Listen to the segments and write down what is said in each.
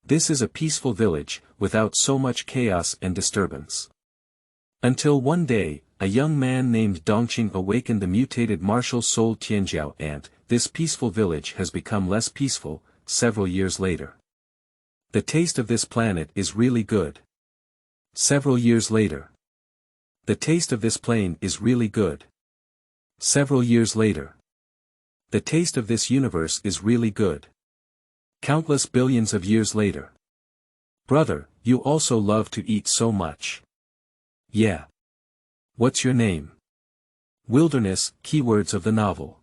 This is a peaceful village, without so much chaos and disturbance. Until one day, a young man named Dongqing awakened the mutated martial soul Tianjiao Ant. This peaceful village has become less peaceful, several years later. The taste of this planet is really good. Several years later. The taste of this plane is really good. Several years later. The taste of this universe is really good. Countless billions of years later. Brother, you also love to eat so much. Yeah. What's your name? Wilderness, keywords of the novel.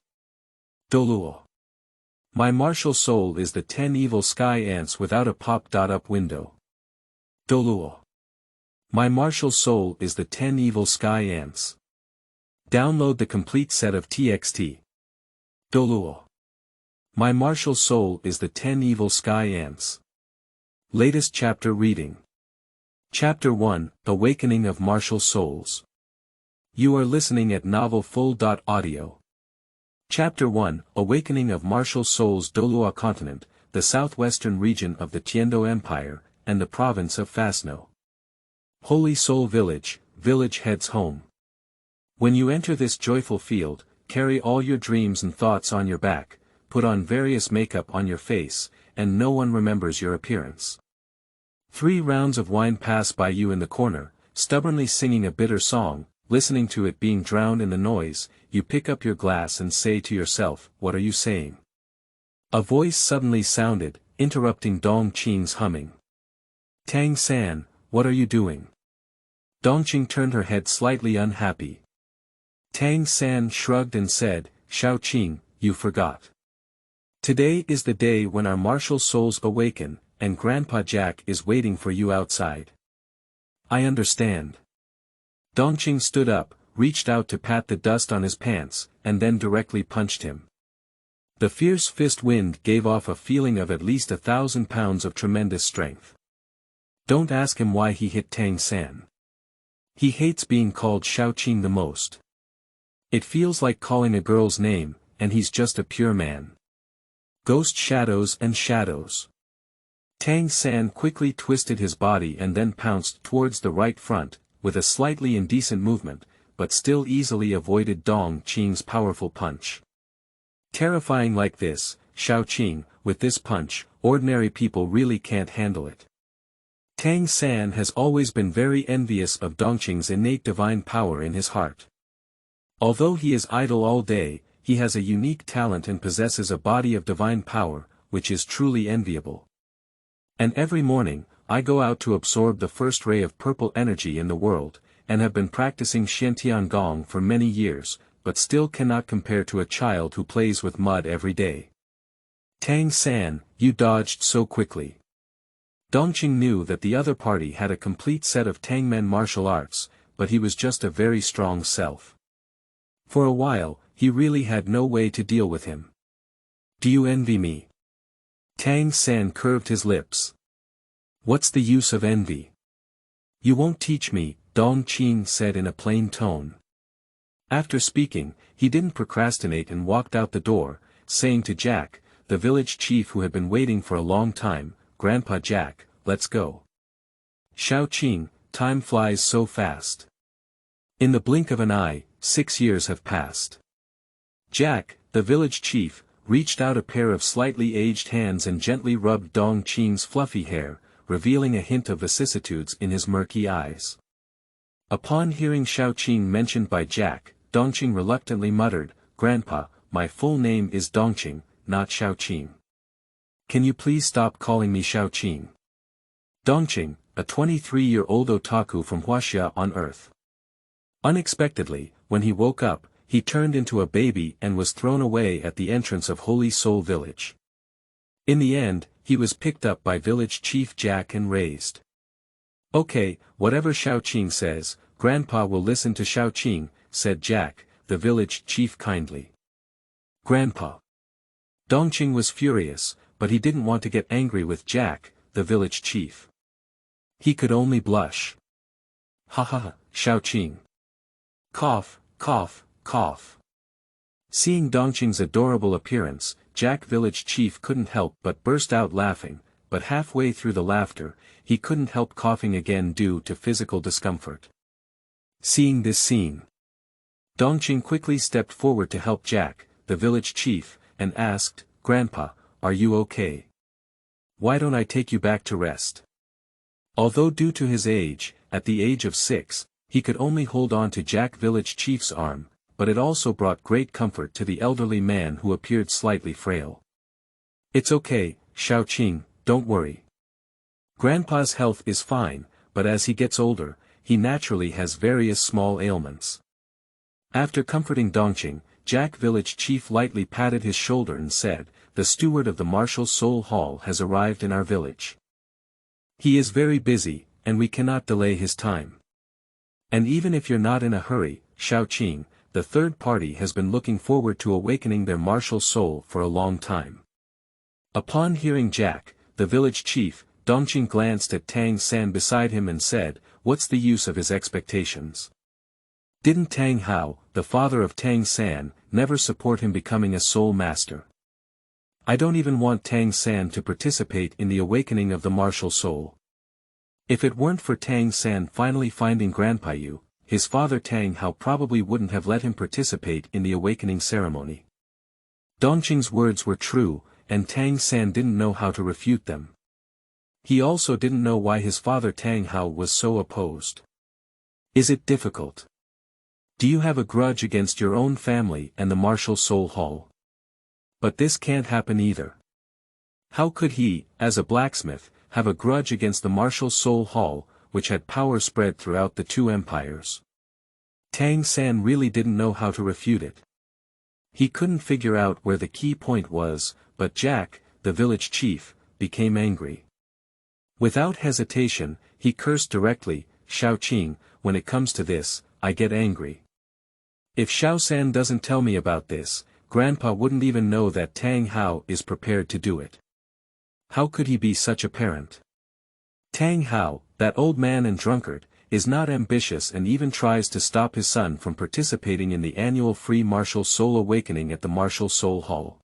Douluo. My martial soul is the 10 evil sky ants without a pop-up window. Douluo. My martial soul is the 10 evil sky ants. Download the complete set of TXT. Douluo. My martial soul is the 10 evil sky ants. Latest chapter reading. Chapter 1, Awakening of Martial Souls. You are listening at novelfull.audio. Chapter 1, Awakening of Martial Souls. Douluo Continent, the southwestern region of the Tianjiao Empire, and the province of Fasno. Holy Soul Village, village heads home. When you enter this joyful field, carry all your dreams and thoughts on your back, put on various makeup on your face, and no one remembers your appearance. 3 rounds of wine pass by you in the corner, stubbornly singing a bitter song, listening to it being drowned in the noise. You pick up your glass and say to yourself, what are you saying? A voice suddenly sounded, interrupting Dongqing's humming. Tang-san, what are you doing? Dongqing turned her head slightly unhappy. Tang-san shrugged and said, Xiao, you forgot. Today is the day when our martial souls awaken, and Grandpa Jack is waiting for you outside. I understand. Dongqing stood up, reached out to pat the dust on his pants, and then directly punched him. The fierce fist wind gave off a feeling of at least 1,000 pounds of tremendous strength. Don't ask him why he hit Tang-san. He hates being called Xiao the most. It feels like calling a girl's name, and he's just a pure man. Ghost shadows and shadows. Tang-san quickly twisted his body and then pounced towards the right front, with a slightly indecent movement, but still easily avoided Dongqing's powerful punch. Terrifying like this, Xiao, with this punch, ordinary people really can't handle it. Tang-san has always been very envious of Dongqing's innate divine power in his heart. Although he is idle all day, he has a unique talent and possesses a body of divine power, which is truly enviable. And every morning, I go out to absorb the first ray of purple energy in the world, and have been practicing Xiantian for many years, but still cannot compare to a child who plays with mud every day. Tang-san, you dodged so quickly. Dongqing knew that the other party had a complete set of Tangmen martial arts, but he was just a very strong self. For a while, he really had no way to deal with him. Do you envy me? Tang-san curved his lips. What's the use of envy? You won't teach me, Dongqing said in a plain tone. After speaking, he didn't procrastinate and walked out the door, saying to Jack, the village chief who had been waiting for a long time, Grandpa Jack, let's go. Xiao, time flies so fast. In the blink of an eye, 6 years have passed. Jack, the village chief, reached out a pair of slightly aged hands and gently rubbed Dongqing's fluffy hair, revealing a hint of vicissitudes in his murky eyes. Upon hearing Xiao mentioned by Jack, Dongqing reluctantly muttered, Grandpa, my full name is Dongqing, not Xiao. Can you please stop calling me Xiao? Dongqing, a 23-year-old otaku from Huaxia on Earth. Unexpectedly, when he woke up, he turned into a baby and was thrown away at the entrance of Holy Soul Village. In the end, he was picked up by village chief Jack and raised. Okay, whatever Xiao says, Grandpa will listen to Xiao, said Jack, the village chief kindly. Grandpa. Dongqing was furious, but he didn't want to get angry with Jack, the village chief. He could only blush. Ha ha, Xiao. Cough, cough, cough. Seeing Dongqing's adorable appearance, Jack village chief couldn't help but burst out laughing, but halfway through the laughter, he couldn't help coughing again due to physical discomfort. Seeing this scene, Dongqing quickly stepped forward to help Jack, the village chief, and asked, "Grandpa, are you okay? Why don't I take you back to rest?" Although due to his age, at the age of 6, he could only hold on to Jack village chief's arm, but it also brought great comfort to the elderly man who appeared slightly frail. "It's okay, Xiao, don't worry. Grandpa's health is fine, but as he gets older, he naturally has various small ailments." After comforting Dongqing, Jack village chief lightly patted his shoulder and said, "The steward of the martial soul hall has arrived in our village. He is very busy, and we cannot delay his time. And even if you're not in a hurry, Xiao, the third party has been looking forward to awakening their martial soul for a long time." Upon hearing Jack, the village chief, Dongqing glanced at Tang San beside him and said, "What's the use of his expectations? Didn't Tang Hao, the father of Tang San, never support him becoming a soul master? I don't even want Tang San to participate in the awakening of the martial soul. If it weren't for Tang San finally finding Grandpa Yu, his father Tang Hao probably wouldn't have let him participate in the awakening ceremony." Dongqing's words were true, and Tang San didn't know how to refute them. He also didn't know why his father Tang Hao was so opposed. "Is it difficult? Do you have a grudge against your own family and the martial soul hall? But this can't happen either. How could he, as a blacksmith, have a grudge against the martial soul hall, which had power spread throughout the two empires?" Tang San really didn't know how to refute it. He couldn't figure out where the key point was, but Jack, the village chief, became angry. Without hesitation, he cursed directly, "Xiao, when it comes to this, I get angry. If Xiao San doesn't tell me about this, Grandpa wouldn't even know that Tang Hao is prepared to do it. How could he be such a parent? Tang Hao, that old man and drunkard, is not ambitious and even tries to stop his son from participating in the annual free martial soul awakening at the martial soul hall.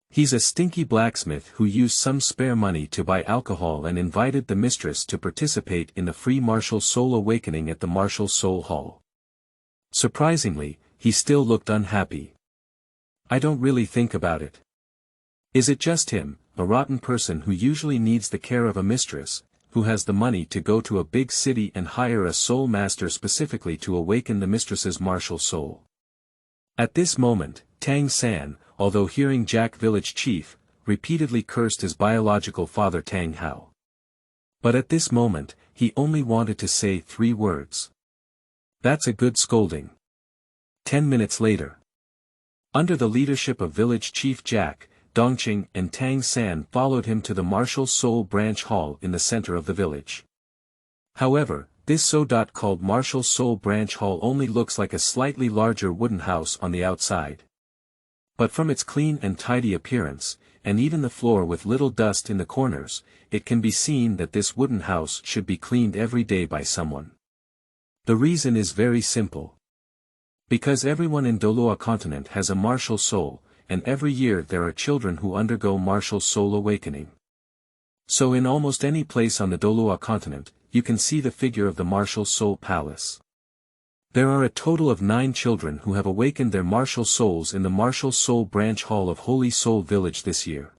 He's a stinky blacksmith who used some spare money to buy alcohol and invited the mistress to participate in the free martial soul awakening at the martial soul hall. Surprisingly, he still looked unhappy. I don't really think about it. Is it just him, a rotten person who usually needs the care of a mistress, who has the money to go to a big city and hire a soul master specifically to awaken the mistress's martial soul?" At this moment, Tang San, although hearing Jack village chief, repeatedly cursed his biological father Tang Hao. But at this moment, he only wanted to say 3 words. "That's a good scolding." 10 minutes later, under the leadership of village chief Jack, Dongqing and Tang San followed him to the martial soul branch hall in the center of the village. However, this so-called martial soul branch hall only looks like a slightly larger wooden house on the outside. But from its clean and tidy appearance, and even the floor with little dust in the corners, it can be seen that this wooden house should be cleaned every day by someone. The reason is very simple. Because everyone in Douluo continent has a martial soul, and every year there are children who undergo martial soul awakening. So in almost any place on the Douluo continent, you can see the figure of the martial soul palace. There are a total of 9 children who have awakened their martial souls in the martial soul branch hall of Holy Soul Village this year.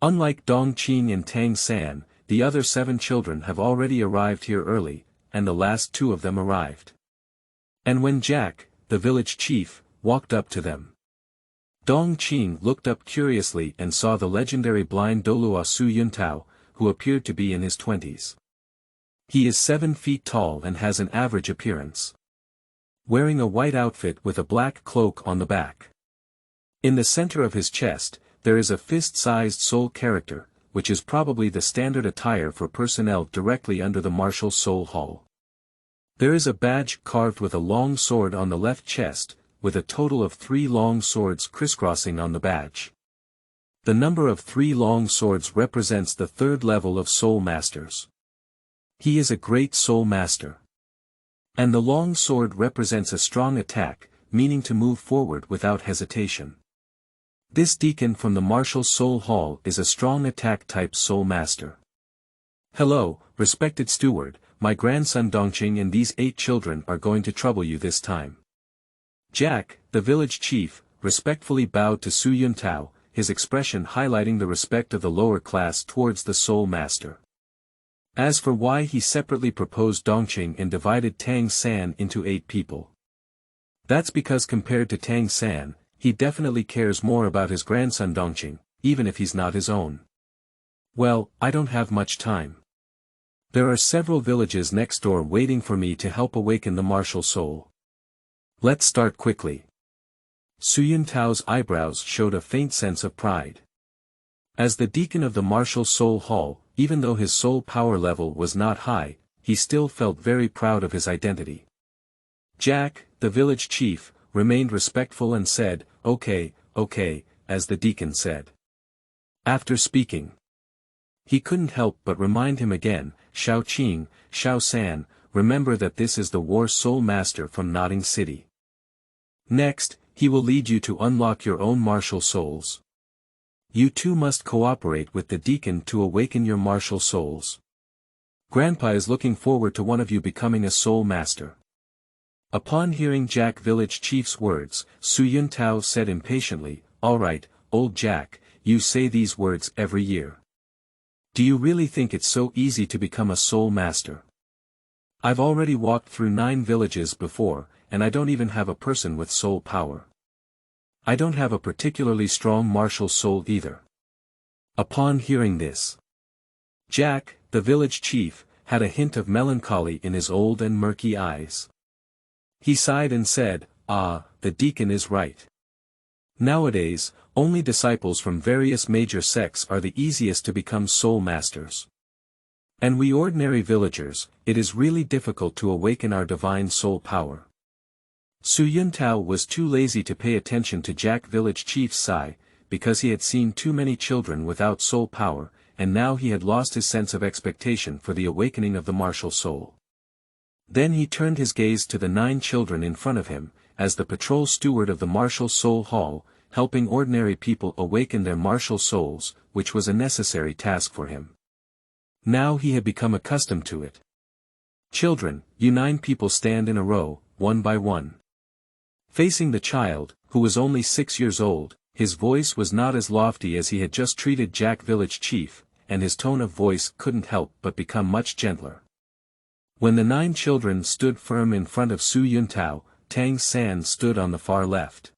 Unlike Dongqing and Tang San, the other 7 children have already arrived here early, and the last 2 of them arrived. And when Jack, the village chief, walked up to them, Dongqing looked up curiously and saw the legendary blind Douluo Su Yuntao, who appeared to be in his 20s. He is 7 feet tall and has an average appearance, wearing a white outfit with a black cloak on the back. In the center of his chest, there is a fist-sized soul character, which is probably the standard attire for personnel directly under the martial soul hall. There is a badge carved with a long sword on the left chest, with a total of 3 long swords crisscrossing on the badge. The number of 3 long swords represents the 3rd level of soul masters. He is a great soul master. And the long sword represents a strong attack, meaning to move forward without hesitation. This deacon from the Martial Soul Hall is a strong attack-type soul master. Hello, respected steward, my grandson Dongqing and these 8 children are going to trouble you this time. Jack, the village chief, respectfully bowed to Su Yuntao, his expression highlighting the respect of the lower class towards the soul master. As for why he separately proposed Dongqing and divided Tang San into 8 people. That's because compared to Tang San, he definitely cares more about his grandson Dongqing, even if he's not his own. Well, I don't have much time. There are several villages next door waiting for me to help awaken the martial soul. Let's start quickly. Su Yuntao's eyebrows showed a faint sense of pride. As the deacon of the Martial Soul Hall, even though his soul power level was not high, he still felt very proud of his identity. Jack, the village chief, remained respectful and said, okay, as the deacon said. After speaking, he couldn't help but remind him again, Xiao Qing, Xiao San, remember that this is the War Soul Master from Nodding City. Next, he will lead you to unlock your own martial souls. You too must cooperate with the deacon to awaken your martial souls. Grandpa is looking forward to one of you becoming a soul master. Upon hearing Jack village chief's words, Su Yuntao said impatiently, alright, old Jack, you say these words every year. Do you really think it's so easy to become a soul master? I've already walked through 9 villages before, and I don't even have a person with soul power. I don't have a particularly strong martial soul either. Upon hearing this, Jack, the village chief, had a hint of melancholy in his old and murky eyes. He sighed and said, the deacon is right. Nowadays, only disciples from various major sects are the easiest to become soul masters. And we ordinary villagers, it is really difficult to awaken our divine soul power. Su Yuntao was too lazy to pay attention to Jack village chief's sigh, because he had seen too many children without soul power, and now he had lost his sense of expectation for the awakening of the martial soul. Then he turned his gaze to the 9 children in front of him, as the patrol steward of the Martial Soul Hall, helping ordinary people awaken their martial souls, which was a necessary task for him. Now he had become accustomed to it. Children, you 9 people stand in a row, one by one. Facing the child, who was only 6 years old, his voice was not as lofty as he had just treated Jack village chief, and his tone of voice couldn't help but become much gentler. When the 9 children stood firm in front of Su Yuntao, Tang San stood on the far left.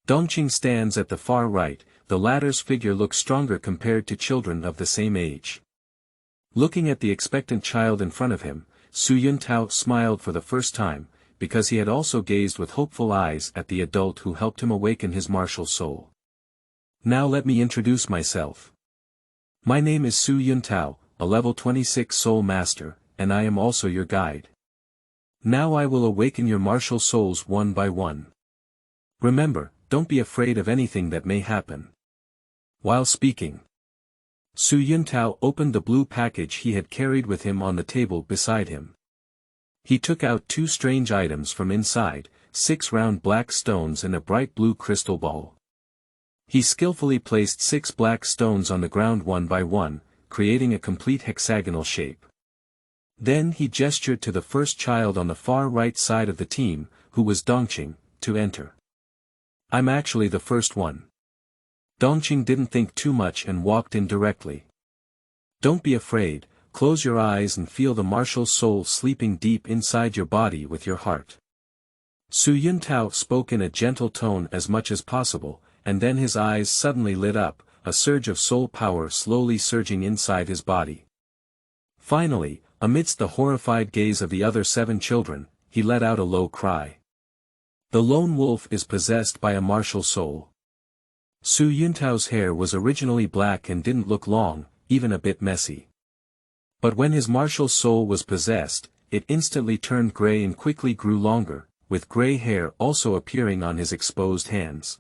Dongqing stands at the far right, the latter's figure looks stronger compared to children of the same age. Looking at the expectant child in front of him, Su Yuntao smiled for the first time, because he had also gazed with hopeful eyes at the adult who helped him awaken his martial soul. Now let me introduce myself. My name is Su Yuntao, a level 26 soul master, and I am also your guide. Now I will awaken your martial souls one by one. Remember, don't be afraid of anything that may happen. While speaking, Su Yuntao opened the blue package he had carried with him on the table beside him. He took out 2 strange items from inside, 6 round black stones and a bright blue crystal ball. He skillfully placed 6 black stones on the ground one by one, creating a complete hexagonal shape. Then he gestured to the first child on the far right side of the team, who was Dongqing, to enter. I'm actually the first one. Dongqing didn't think too much and walked in directly. Don't be afraid, close your eyes and feel the martial soul sleeping deep inside your body with your heart. Su Yuntao spoke in a gentle tone as much as possible, and then his eyes suddenly lit up, a surge of soul power slowly surging inside his body. Finally, amidst the horrified gaze of the other 7 children, he let out a low cry. The lone wolf is possessed by a martial soul. Su Yuntao's hair was originally black and didn't look long, even a bit messy. But when his martial soul was possessed, it instantly turned gray and quickly grew longer, with gray hair also appearing on his exposed hands.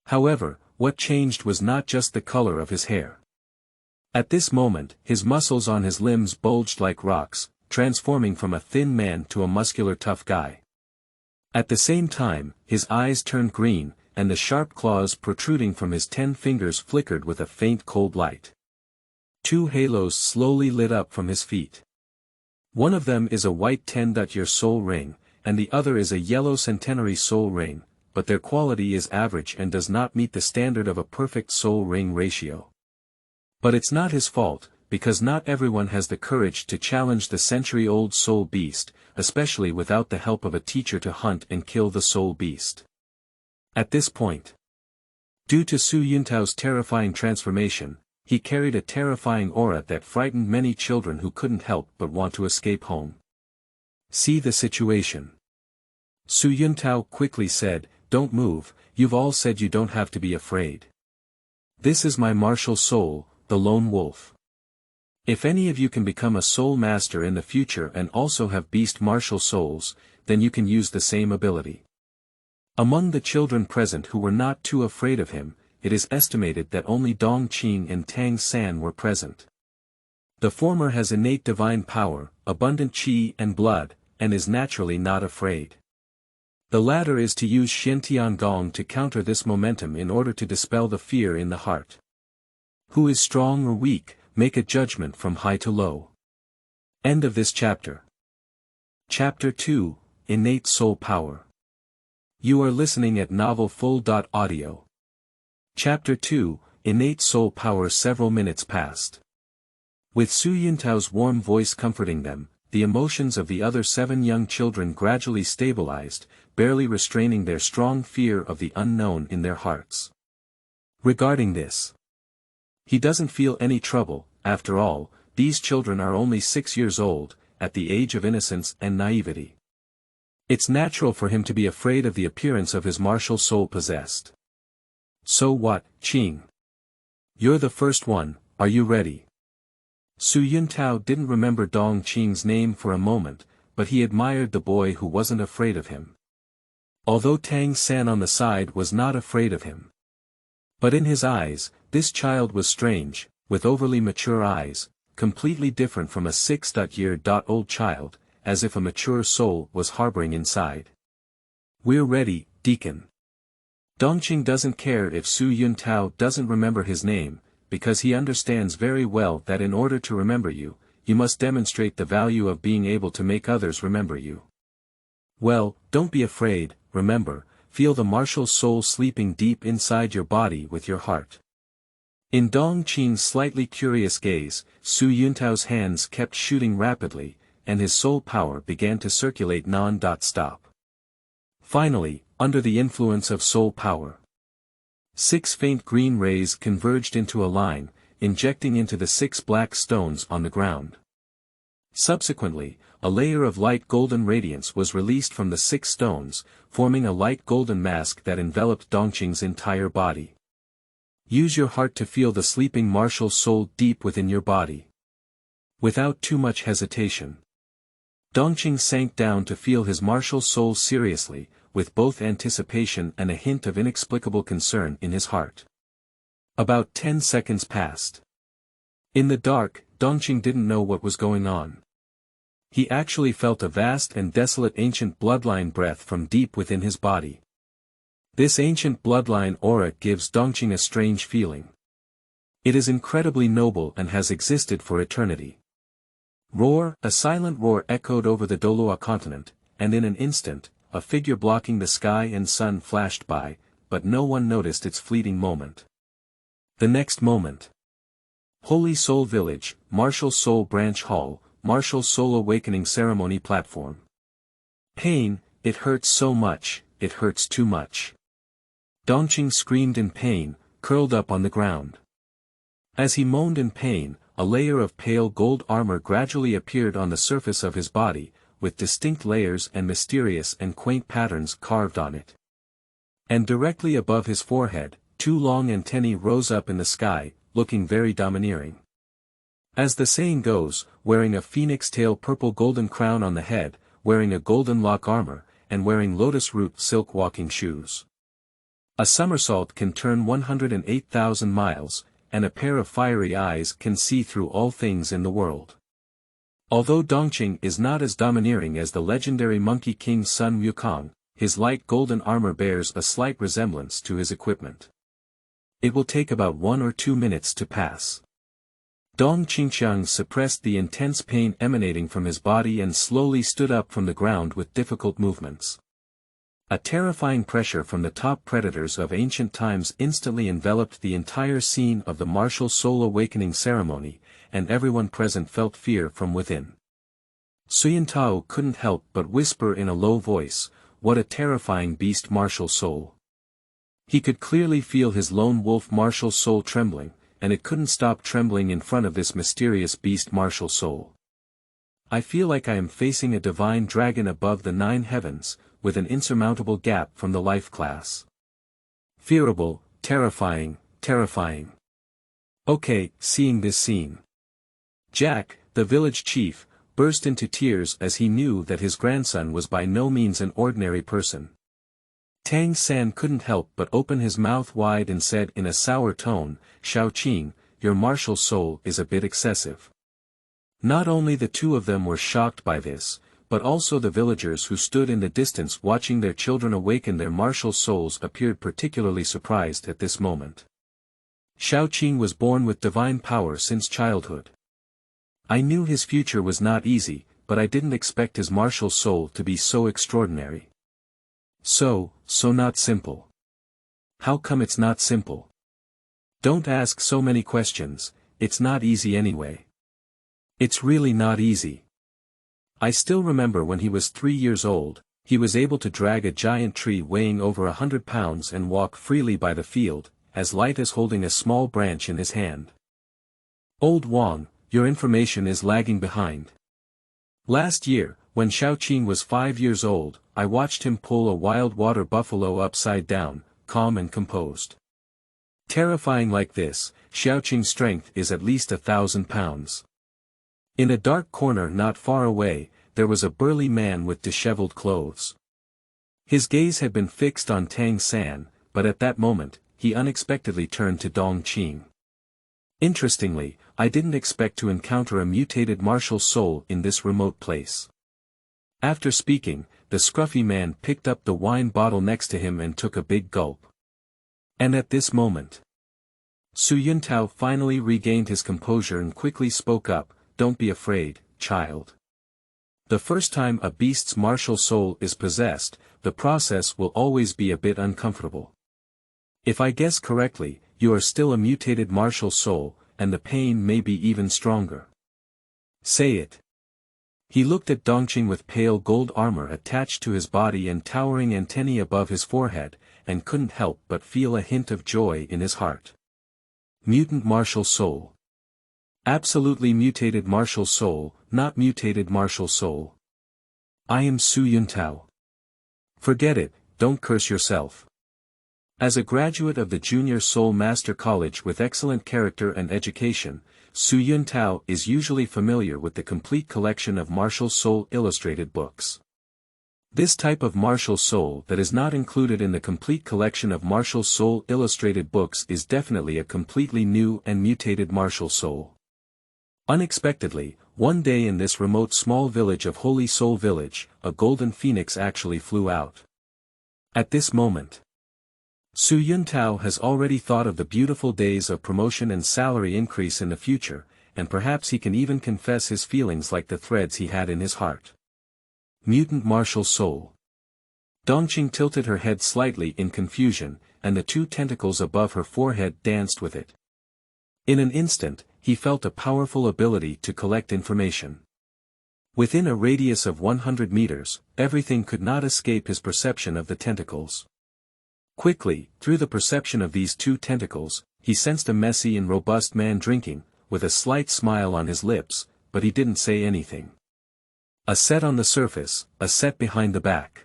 However, what changed was not just the color of his hair. At this moment, his muscles on his limbs bulged like rocks, transforming from a thin man to a muscular tough guy. At the same time, his eyes turned green, and the sharp claws protruding from his 10 fingers flickered with a faint cold light. 2 halos slowly lit up from his feet. One of them is a white 10-year soul ring, and the other is a yellow centenary soul ring, but their quality is average and does not meet the standard of a perfect soul ring ratio. But it's not his fault, because not everyone has the courage to challenge the century-old soul beast, especially without the help of a teacher to hunt and kill the soul beast. At this point, due to Su Yuntao's terrifying transformation, he carried a terrifying aura that frightened many children who couldn't help but want to escape home. See the situation. Su Yuntao quickly said, "Don't move, you've all said you don't have to be afraid. This is my martial soul, the lone wolf. If any of you can become a soul master in the future and also have beast martial souls, then you can use the same ability." Among the children present who were not too afraid of him, it is estimated that only Dongqing and Tang San were present. The former has innate divine power, abundant qi and blood, and is naturally not afraid. The latter is to use Xiantian Gong to counter this momentum in order to dispel the fear in the heart. Who is strong or weak, make a judgment from high to low. End of this chapter. Chapter 2, Innate Soul Power. You are listening at novelfull.audio. Chapter 2, Innate Soul Power. Several minutes passed. With Su Yuntao's warm voice comforting them, the emotions of the other 7 young children gradually stabilized, barely restraining their strong fear of the unknown in their hearts. Regarding this, he doesn't feel any trouble. After all, these children are only 6 years old, at the age of innocence and naivety. It's natural for him to be afraid of the appearance of his martial soul possessed. So what, Qing? You're the first one, are you ready? Su Yuntao didn't remember Dongqing's name for a moment, but he admired the boy who wasn't afraid of him. Although Tang San on the side was not afraid of him. But in his eyes, this child was strange, with overly mature eyes, completely different from a 6-year-old child, as if a mature soul was harboring inside. We're ready, Deacon. Dongqing doesn't care if Su Yuntao doesn't remember his name, because he understands very well that in order to remember you, you must demonstrate the value of being able to make others remember you. Well, don't be afraid, remember, feel the martial soul sleeping deep inside your body with your heart. In Dongqing's slightly curious gaze, Su Yuntao's hands kept shooting rapidly, and his soul power began to circulate non-stop. Finally, under the influence of soul power, 6 faint green rays converged into a line, injecting into the 6 black stones on the ground. Subsequently, a layer of light golden radiance was released from the 6 stones, forming a light golden mask that enveloped Dongqing's entire body. Use your heart to feel the sleeping martial soul deep within your body. Without too much hesitation, Dongqing sank down to feel his martial soul seriously, with both anticipation and a hint of inexplicable concern in his heart. About 10 seconds passed. In the dark, Dongqing didn't know what was going on. He actually felt a vast and desolate ancient bloodline breath from deep within his body. This ancient bloodline aura gives Dongqing a strange feeling. It is incredibly noble and has existed for eternity. Roar! A silent roar echoed over the Douluo continent, and in an instant, a figure blocking the sky and sun flashed by, but no one noticed its fleeting moment. The next moment. Holy Soul Village, Martial Soul Branch Hall, Martial Soul Awakening Ceremony Platform. Pain, it hurts so much, it hurts too much. Dongqing screamed in pain, curled up on the ground. As he moaned in pain, a layer of pale gold armor gradually appeared on the surface of his body, with distinct layers and mysterious and quaint patterns carved on it. And directly above his forehead, 2 long antennae rose up in the sky, looking very domineering. As the saying goes, wearing a phoenix tail purple golden crown on the head, wearing a golden lock armor, and wearing lotus root silk walking shoes. A somersault can turn 108,000 miles, and a pair of fiery eyes can see through all things in the world. Although Dongqing is not as domineering as the legendary Monkey King Sun Wukong, his light golden armor bears a slight resemblance to his equipment. It will take about 1 or 2 minutes to pass. Dongqing suppressed the intense pain emanating from his body and slowly stood up from the ground with difficult movements. A terrifying pressure from the top predators of ancient times instantly enveloped the entire scene of the martial soul awakening ceremony, and everyone present felt fear from within. Suyintao couldn't help but whisper in a low voice, "What a terrifying beast martial soul." He could clearly feel his lone wolf martial soul trembling, and it couldn't stop trembling in front of this mysterious beast martial soul. "I feel like I am facing a divine dragon above the 9 heavens, with an insurmountable gap from the life class. Fearable, terrifying, terrifying." Okay, seeing this scene, Jack, the village chief, burst into tears as he knew that his grandson was by no means an ordinary person. Tang-san couldn't help but open his mouth wide and said in a sour tone, "Xiaoqing, your martial soul is a bit excessive." Not only the two of them were shocked by this, but also the villagers who stood in the distance watching their children awaken their martial souls appeared particularly surprised at this moment. Xiaoqing was born with divine power since childhood. I knew his future was not easy, but I didn't expect his martial soul to be so extraordinary. So not simple. How come it's not simple? Don't ask so many questions, it's not easy anyway. It's really not easy. I still remember when he was 3 years old, he was able to drag a giant tree weighing over 100 pounds and walk freely by the field, as light as holding a small branch in his hand. Old Wang, your information is lagging behind. Last year, when Xiaoqing was 5 years old, I watched him pull a wild water buffalo upside down, calm and composed. Terrifying like this, Xiaoqing's strength is at least 1,000 pounds. In a dark corner not far away, there was a burly man with disheveled clothes. His gaze had been fixed on Tang-san, but at that moment, he unexpectedly turned to Dongqing. Interestingly, I didn't expect to encounter a mutated martial soul in this remote place. After speaking, the scruffy man picked up the wine bottle next to him and took a big gulp. And at this moment, Suyintao finally regained his composure and quickly spoke up, "Don't be afraid, child. The first time a beast's martial soul is possessed, the process will always be a bit uncomfortable. If I guess correctly, you are still a mutated martial soul, and the pain may be even stronger. Say it." He looked at Dongqing with pale gold armor attached to his body and towering antennae above his forehead, and couldn't help but feel a hint of joy in his heart. Mutant martial soul. Absolutely mutated martial soul, not mutated martial soul. I am Suyintao. Forget it, don't curse yourself. As a graduate of the Junior Soul Master College with excellent character and education, Suyintao is usually familiar with the complete collection of martial soul illustrated books. This type of martial soul that is not included in the complete collection of martial soul illustrated books is definitely a completely new and mutated martial soul. Unexpectedly, one day in this remote small village of Holy Soul Village, a golden phoenix actually flew out. At this moment, Suyintao has already thought of the beautiful days of promotion and salary increase in the future, and perhaps he can even confess his feelings like the threads he had in his heart. Mutant martial soul. Dongqing tilted her head slightly in confusion, and the 2 tentacles above her forehead danced with it. In an instant, he felt a powerful ability to collect information. Within a radius of 100 meters, everything could not escape his perception of the tentacles. Quickly, through the perception of these 2 tentacles, he sensed a messy and robust man drinking, with a slight smile on his lips, but he didn't say anything. A set on the surface, a set behind the back.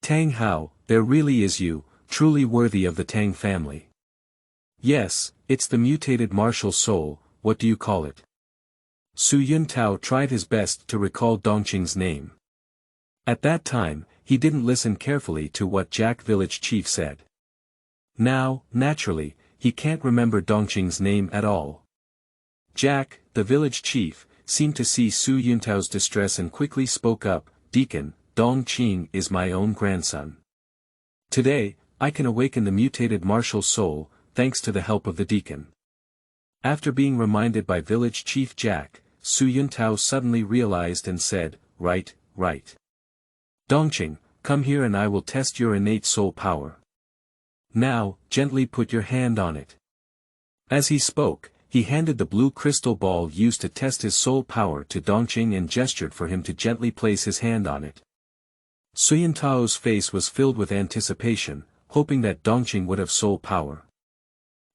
Tang Hao, there really is you, truly worthy of the Tang family. Yes, it's the mutated martial soul, what do you call it? Suyintao tried his best to recall Dongqing's name. At that time, he didn't listen carefully to what Jack village chief said. Now, naturally, he can't remember Dongqing's name at all. Jack, the village chief, seemed to see Suyintao's distress and quickly spoke up, "Deacon, Dongqing is my own grandson. Today, I can awaken the mutated martial soul, thanks to the help of the deacon. After being reminded by village chief Jack, Su Yuntao suddenly realized and said, right. Dongqing, come here and I will test your innate soul power. Now, gently put your hand on it. As he spoke, he handed the blue crystal ball used to test his soul power to Dongqing and gestured for him to gently place his hand on it. Su Yuntao's face was filled with anticipation, hoping that Dongqing would have soul power.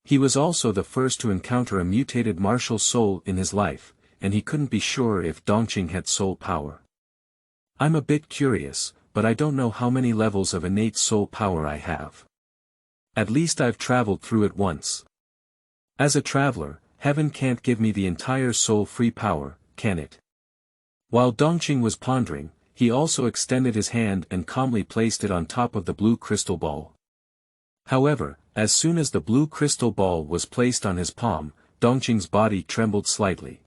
He was also the first to encounter a mutated martial soul in his life, and he couldn't be sure if Dongqing had soul power. I'm a bit curious, but I don't know how many levels of innate soul power I have. At least I've traveled through it once. As a traveler, heaven can't give me the entire soul-free power, can it? While Dongqing was pondering, he also extended his hand and calmly placed it on top of the blue crystal ball. However, as soon as the blue crystal ball was placed on his palm, Dongqing's body trembled slightly.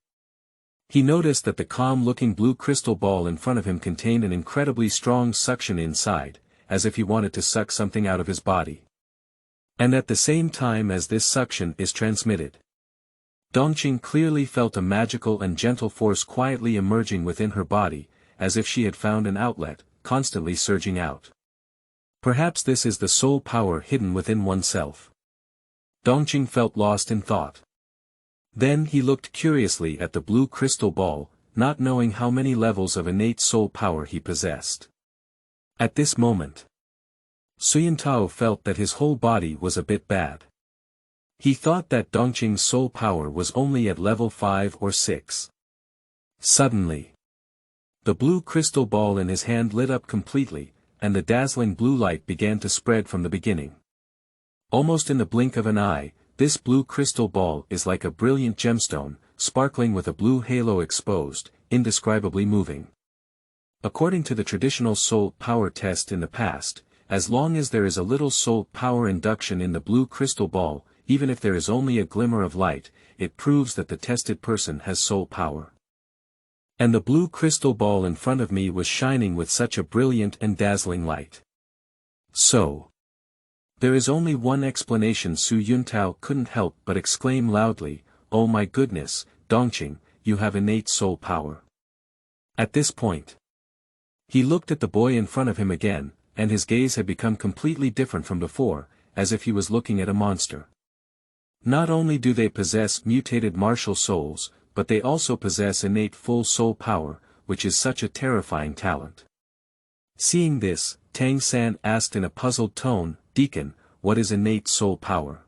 He noticed that the calm-looking blue crystal ball in front of him contained an incredibly strong suction inside, as if he wanted to suck something out of his body. And at the same time as this suction is transmitted, Dongqing clearly felt a magical and gentle force quietly emerging within her body, as if she had found an outlet, constantly surging out. Perhaps this is the soul power hidden within oneself. Dongqing felt lost in thought. Then he looked curiously at the blue crystal ball, not knowing how many levels of innate soul power he possessed. At this moment, Su Yuntao felt that his whole body was a bit bad. He thought that Dongqing's soul power was only at level 5 or 6. Suddenly, the blue crystal ball in his hand lit up completely, and the dazzling blue light began to spread from the beginning. Almost in the blink of an eye, this blue crystal ball is like a brilliant gemstone, sparkling with a blue halo exposed, indescribably moving. According to the traditional soul power test in the past, as long as there is a little soul power induction in the blue crystal ball, even if there is only a glimmer of light, it proves that the tested person has soul power. And the blue crystal ball in front of me was shining with such a brilliant and dazzling light. So, there is only one explanation. Su Yuntao couldn't help but exclaim loudly, "Oh my goodness, Dongqing, you have innate soul power." At this point, he looked at the boy in front of him again, and his gaze had become completely different from before, as if he was looking at a monster. Not only do they possess mutated martial souls, but they also possess innate full soul power, which is such a terrifying talent. Seeing this, Tang San asked in a puzzled tone, "Deacon, what is innate soul power?"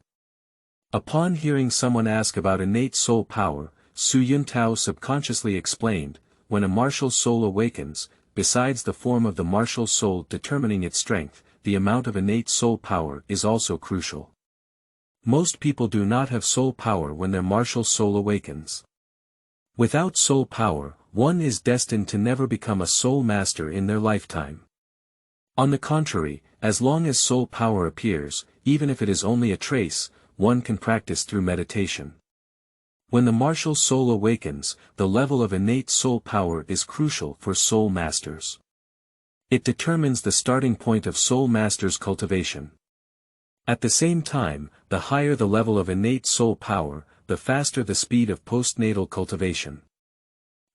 Upon hearing someone ask about innate soul power, Su Yuntao subconsciously explained, when a martial soul awakens, besides the form of the martial soul determining its strength, the amount of innate soul power is also crucial. Most people do not have soul power when their martial soul awakens. Without soul power, one is destined to never become a soul master in their lifetime. On the contrary, as long as soul power appears, even if it is only a trace, one can practice through meditation. When the martial soul awakens, the level of innate soul power is crucial for soul masters. It determines the starting point of soul masters' cultivation. At the same time, the higher the level of innate soul power, the faster the speed of postnatal cultivation.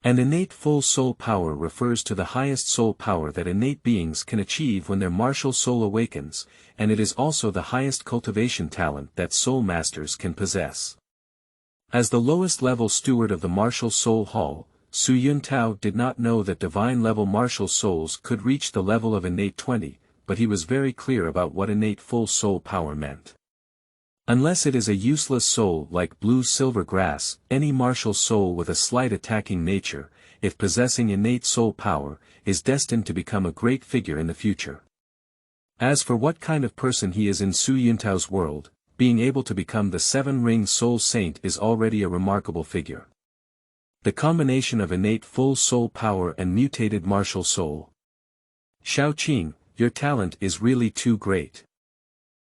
And innate full soul power refers to the highest soul power that innate beings can achieve when their martial soul awakens, and it is also the highest cultivation talent that soul masters can possess. As the lowest level steward of the martial soul hall, Su Yuntao did not know that divine level martial souls could reach the level of innate 20, but he was very clear about what innate full soul power meant. Unless it is a useless soul like blue-silver grass, any martial soul with a slight attacking nature, if possessing innate soul power, is destined to become a great figure in the future. As for what kind of person he is in Su Yuntao's world, being able to become the 7-ring soul saint is already a remarkable figure. The combination of innate full soul power and mutated martial soul. Xiao, your talent is really too great.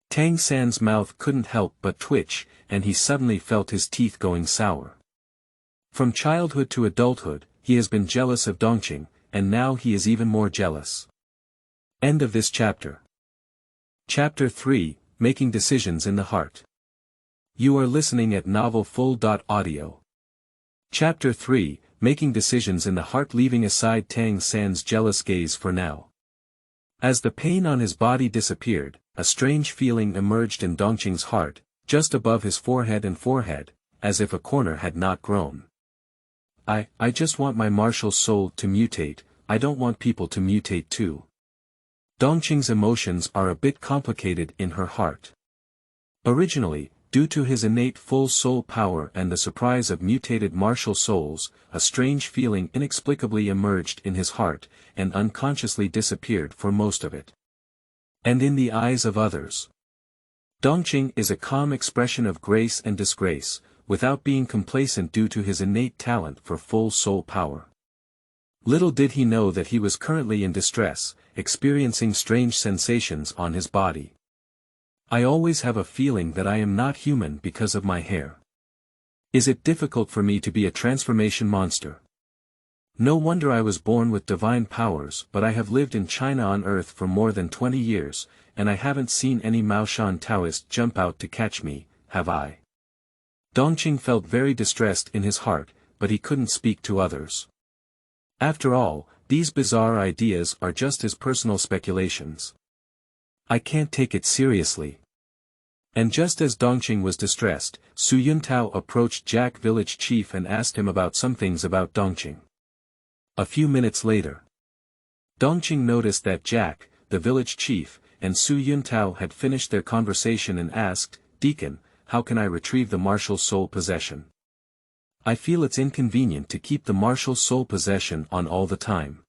Tang San's mouth couldn't help but twitch, and he suddenly felt his teeth going sour. From childhood to adulthood, he has been jealous of Dongqing, and now he is even more jealous. End of this chapter. Chapter 3, Making Decisions in the Heart. You are listening at Novel Full.audio. Chapter 3, Making Decisions in the Heart. Leaving aside Tang San's jealous gaze for now. As the pain on his body disappeared, a strange feeling emerged in Dongqing's heart, just above his forehead, as if a corner had not grown. I just want my martial soul to mutate, I don't want people to mutate too. Dongqing's emotions are a bit complicated in her heart. Originally, due to his innate full soul power and the surprise of mutated martial souls, a strange feeling inexplicably emerged in his heart, and unconsciously disappeared for most of it. And in the eyes of others, Dongqing is a calm expression of grace and disgrace, without being complacent due to his innate talent for full soul power. Little did he know that he was currently in distress, experiencing strange sensations on his body. I always have a feeling that I am not human because of my hair. Is it difficult for me to be a transformation monster? No wonder I was born with divine powers, but I have lived in China on Earth for more than 20 years, and I haven't seen any Maoshan Taoist jump out to catch me, have I? Dongqing felt very distressed in his heart, but he couldn't speak to others. After all, these bizarre ideas are just his personal speculations. I can't take it seriously. And just as Dongqing was distressed, Su Yuntao approached Jack village chief and asked him about some things about Dongqing. A few minutes later, Dongqing noticed that Jack, the village chief, and Su Yuntao had finished their conversation and asked, "Deacon, how can I retrieve the martial soul possession? I feel it's inconvenient to keep the martial soul possession on all the time."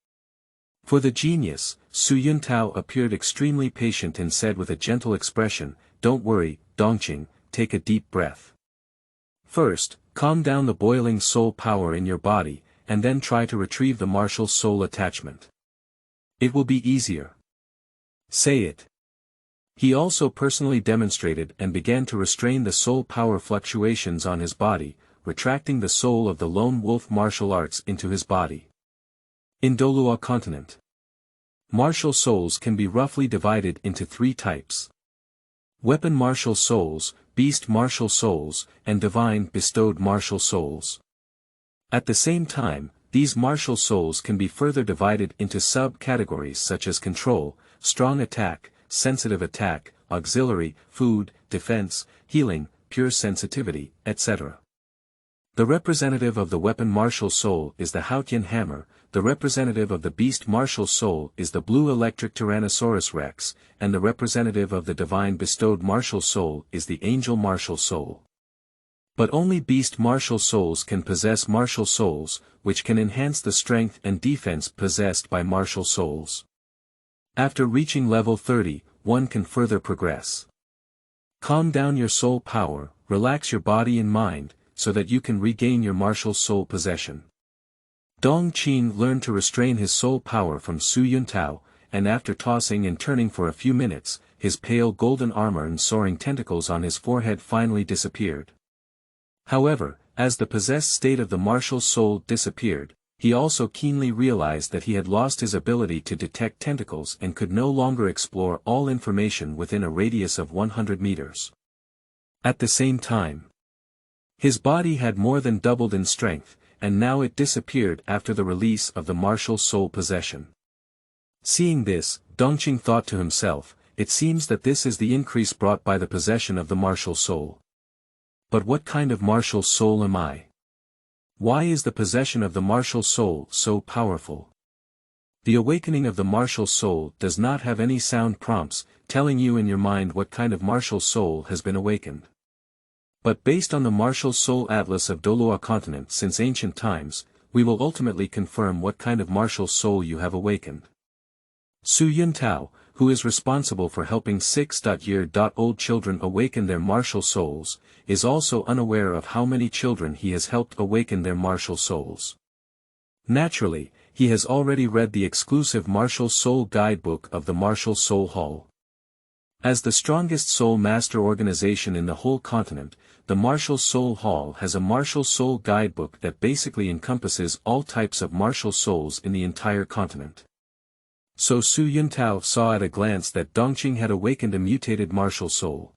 For the genius, Su Yuntao appeared extremely patient and said with a gentle expression, "Don't worry, Dongqing, take a deep breath. First, calm down the boiling soul power in your body, and then try to retrieve the martial soul attachment. It will be easier. Say it." He also personally demonstrated and began to restrain the soul power fluctuations on his body, retracting the soul of the lone wolf martial arts into his body. In Douluo continent, martial souls can be roughly divided into 3 types. Weapon martial souls, beast martial souls, and divine bestowed martial souls. At the same time, these martial souls can be further divided into sub-categories such as control, strong attack, sensitive attack, auxiliary, food, defense, healing, pure sensitivity, etc. The representative of the weapon martial soul is the Haotian hammer, the representative of the beast martial soul is the blue electric Tyrannosaurus rex, and the representative of the divine bestowed martial soul is the angel martial soul. But only beast martial souls can possess martial souls, which can enhance the strength and defense possessed by martial souls. After reaching level 30, one can further progress. Calm down your soul power, relax your body and mind, so that you can regain your martial soul possession. Dongqing learned to restrain his soul power from Su Yuntao, and after tossing and turning for a few minutes, his pale golden armor and soaring tentacles on his forehead finally disappeared. However, as the possessed state of the martial soul disappeared, he also keenly realized that he had lost his ability to detect tentacles and could no longer explore all information within a radius of 100 meters. At the same time, his body had more than doubled in strength, and now it disappeared after the release of the martial soul possession. Seeing this, Dongqing thought to himself, it seems that this is the increase brought by the possession of the martial soul. But what kind of martial soul am I? Why is the possession of the martial soul so powerful? The awakening of the martial soul does not have any sound prompts, telling you in your mind what kind of martial soul has been awakened. But based on the martial soul atlas of Douluo continent since ancient times, we will ultimately confirm what kind of martial soul you have awakened. Su Yuntao, who is responsible for helping 6-year-old children awaken their martial souls, is also unaware of how many children he has helped awaken their martial souls. Naturally, he has already read the exclusive Martial Soul Guidebook of the Martial Soul Hall. As the strongest soul master organization in the whole continent, the Martial Soul Hall has a Martial Soul Guidebook that basically encompasses all types of martial souls in the entire continent. So Su Yuntao saw at a glance that Dongqing had awakened a mutated martial soul.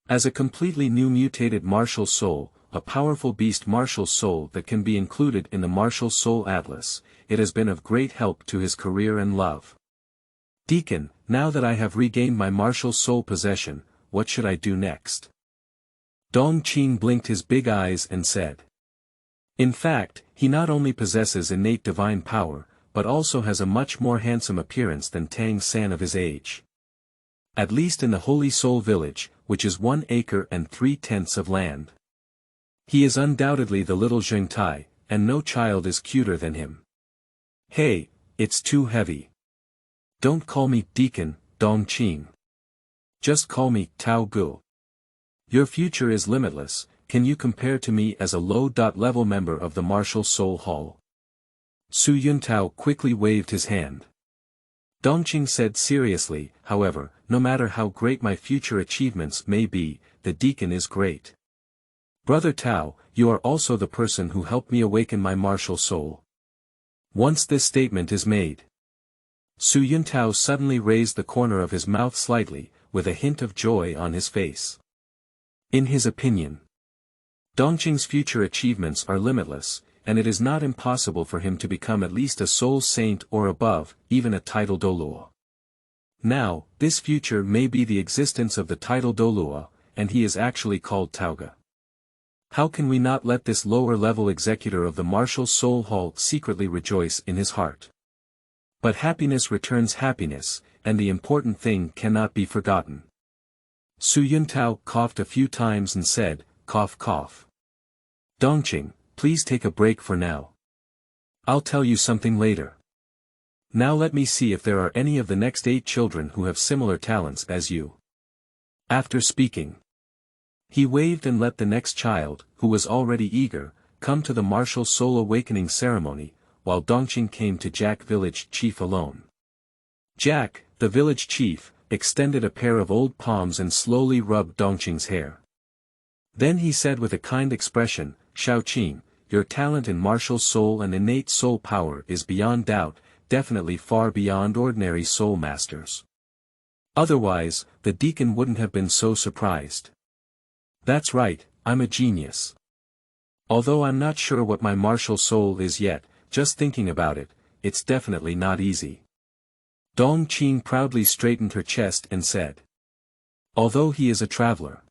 As a completely new mutated martial soul, a powerful beast martial soul that can be included in the martial soul atlas, it has been of great help to his career and love. Deacon, now that I have regained my martial soul possession, what should I do next? Dongqing blinked his big eyes and said. In fact, he not only possesses innate divine power, but also has a much more handsome appearance than Tang San of his age. At least in the Holy Soul Village, which is 1 acre and 3/10 of land. He is undoubtedly the little Zhengtai, and no child is cuter than him. Hey, it's too heavy. Don't call me Deacon, Dongqing. Just call me Tao Gu. Your future is limitless, can you compare to me as a low-level member of the Martial Soul Hall? Su Yuntao quickly waved his hand. Dongqing said seriously, however, no matter how great my future achievements may be, the deacon is great. Brother Tao, you are also the person who helped me awaken my martial soul. Once this statement is made, Su Yuntao suddenly raised the corner of his mouth slightly, with a hint of joy on his face. In his opinion, Dongqing's future achievements are limitless, and it is not impossible for him to become at least a soul saint or above, even a title Douluo. Now, this future may be the existence of the title Douluo, and he is actually called Taoga. How can we not let this lower-level executor of the Martial Soul Hall secretly rejoice in his heart? But happiness returns happiness, and the important thing cannot be forgotten. Su Yuntao coughed a few times and said, cough cough. Dongqing, please take a break for now. I'll tell you something later. Now let me see if there are any of the next 8 children who have similar talents as you. After speaking, he waved and let the next child, who was already eager, come to the martial soul awakening ceremony, while Dongqing came to Jack village chief alone. Jack, the village chief, extended a pair of old palms and slowly rubbed Dongqing's hair. Then he said with a kind expression, Xiao, your talent in martial soul and innate soul power is beyond doubt, definitely far beyond ordinary soul masters. Otherwise, the deacon wouldn't have been so surprised. That's right, I'm a genius. Although I'm not sure what my martial soul is yet, just thinking about it, it's definitely not easy. Dongqing proudly straightened her chest and said. Although he is a traveler.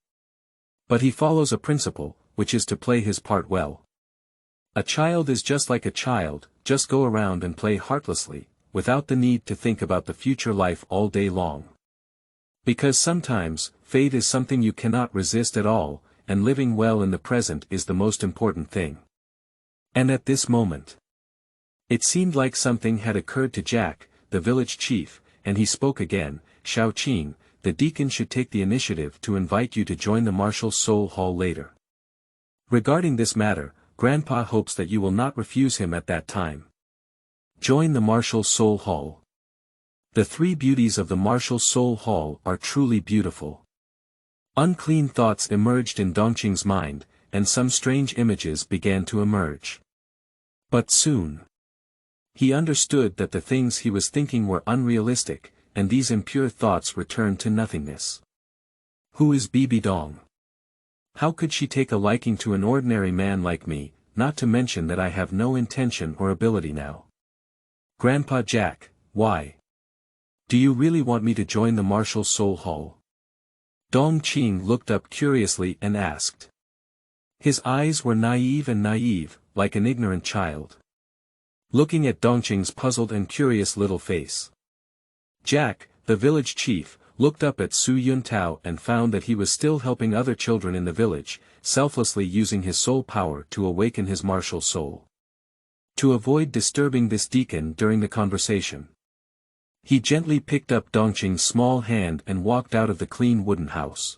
But he follows a principle, which is to play his part well. A child is just like a child, just go around and play heartlessly, without the need to think about the future life all day long. Because sometimes, fate is something you cannot resist at all, and living well in the present is the most important thing. And at this moment, it seemed like something had occurred to Jack, the village chief, and he spoke again, Xiao, the deacon should take the initiative to invite you to join the Martial Soul Hall later. Regarding this matter, Grandpa hopes that you will not refuse him at that time. Join the Martial Soul Hall. The 3 beauties of the Martial Soul Hall are truly beautiful. Unclean thoughts emerged in Dongqing's mind, and some strange images began to emerge. But soon, he understood that the things he was thinking were unrealistic, and these impure thoughts returned to nothingness. Who is Bibidong? How could she take a liking to an ordinary man like me, not to mention that I have no intention or ability now? Grandpa Jack, why? Do you really want me to join the Martial Soul Hall? Dongqing looked up curiously and asked. His eyes were naive, like an ignorant child. Looking at Dongqing's puzzled and curious little face. Jack, the village chief, looked up at Su Yuntao and found that he was still helping other children in the village, selflessly using his soul power to awaken his martial soul. To avoid disturbing this deacon during the conversation, he gently picked up Dongqing's small hand and walked out of the clean wooden house.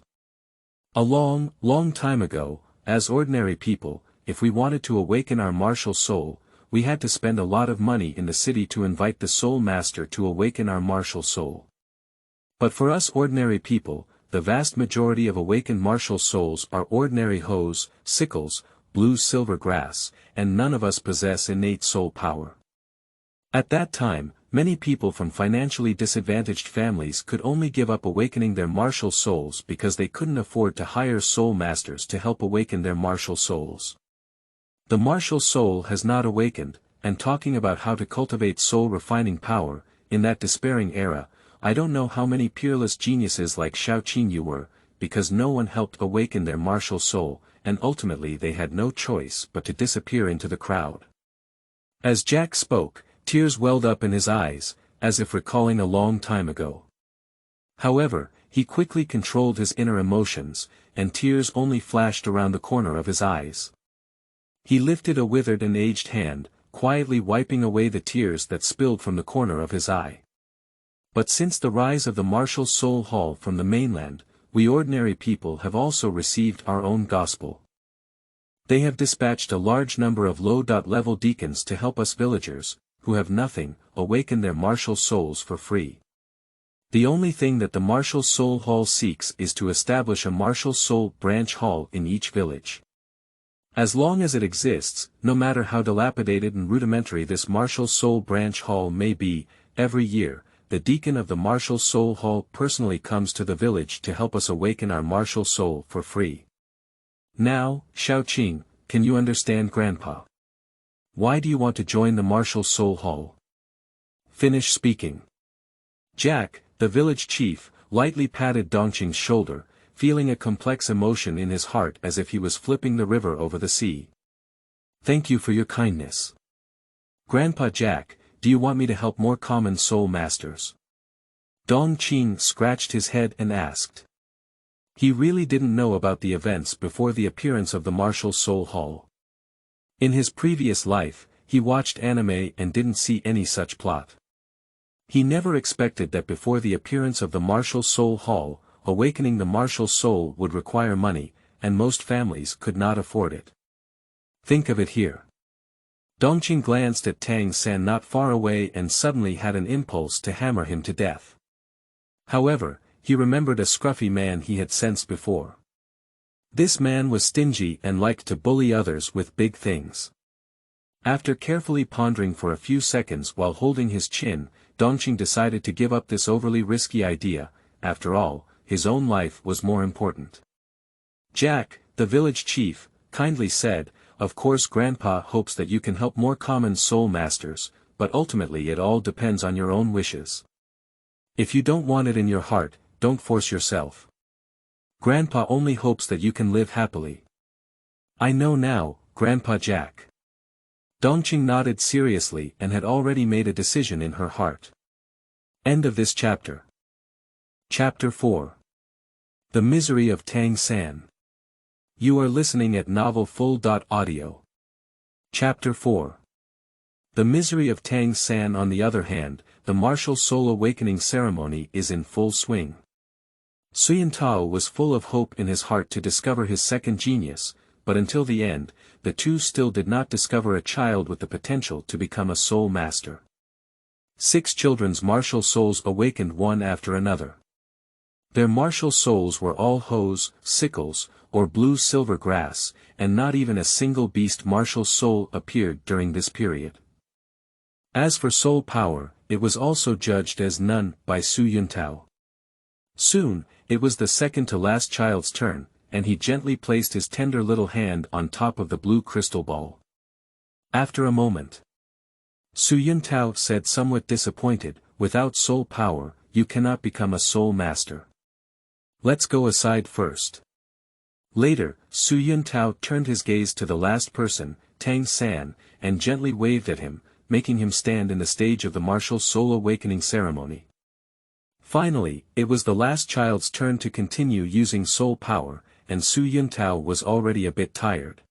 A long time ago, as ordinary people, if we wanted to awaken our martial soul, we had to spend a lot of money in the city to invite the soul master to awaken our martial soul. But for us ordinary people, the vast majority of awakened martial souls are ordinary hoes, sickles, blue silver grass, and none of us possess innate soul power. At that time, Many people from financially disadvantaged families could only give up awakening their martial souls because they couldn't afford to hire soul masters to help awaken their martial souls. The martial soul has not awakened, and talking about how to cultivate soul refining power, in that despairing era, I don't know how many peerless geniuses like Xiao were, because no one helped awaken their martial soul, and ultimately they had no choice but to disappear into the crowd. As Jack spoke, tears welled up in his eyes, as if recalling a long time ago. However, he quickly controlled his inner emotions, and tears only flashed around the corner of his eyes. He lifted a withered and aged hand, quietly wiping away the tears that spilled from the corner of his eye. But since the rise of the martial soul hall from the mainland, we ordinary people have also received our own gospel. They have dispatched a large number of low-level deacons to help us villagers, who have nothing, awaken their martial souls for free. The only thing that the martial soul hall seeks is to establish a martial soul branch hall in each village. As long as it exists, no matter how dilapidated and rudimentary this martial soul branch hall may be, every year, the deacon of the martial soul hall personally comes to the village to help us awaken our martial soul for free. Now, Xiao, can you understand Grandpa? Why do you want to join the martial soul hall? Finish speaking. Jack, the village chief, lightly patted Dongqing's shoulder, feeling a complex emotion in his heart as if he was flipping the river over the sea. Thank you for your kindness. Grandpa Jack, do you want me to help more common soul masters? Dongqing scratched his head and asked. He really didn't know about the events before the appearance of the martial soul hall. In his previous life, he watched anime and didn't see any such plot. He never expected that before the appearance of the martial soul hall, awakening the martial soul would require money, and most families could not afford it. Think of it here. Dongqing glanced at Tang-san not far away and suddenly had an impulse to hammer him to death. However, he remembered a scruffy man he had sensed before. This man was stingy and liked to bully others with big things. After carefully pondering for a few seconds while holding his chin, Dongqing decided to give up this overly risky idea. After all, his own life was more important. Jack, the village chief, kindly said, "Of course Grandpa hopes that you can help more common soul masters, but ultimately it all depends on your own wishes. If you don't want it in your heart, don't force yourself. Grandpa only hopes that you can live happily." I know now, Grandpa Jack. Dongqing nodded seriously and had already made a decision in her heart. End of this chapter. Chapter 4. The Misery of Tang-san. You are listening at novelfull.audio. Chapter 4. The Misery of Tang-san. On the other hand, the martial soul awakening ceremony is in full swing. Xiao was full of hope in his heart to discover his second genius, but until the end, the two still did not discover a child with the potential to become a soul master. 6 children's martial souls awakened one after another. Their martial souls were all hoes, sickles, or blue-silver grass, and not even a single beast martial soul appeared during this period. As for soul power, it was also judged as none by Xiao. Soon, it was the second-to-last child's turn, and he gently placed his tender little hand on top of the blue crystal ball. After a moment, Xiao said somewhat disappointed, "Without soul power, you cannot become a soul master. Let's go aside first." Later, Xiao turned his gaze to the last person, Tang-san, and gently waved at him, making him stand in the stage of the martial soul awakening ceremony. Finally, it was the last child's turn to continue using soul power, and Xiao was already a bit tired.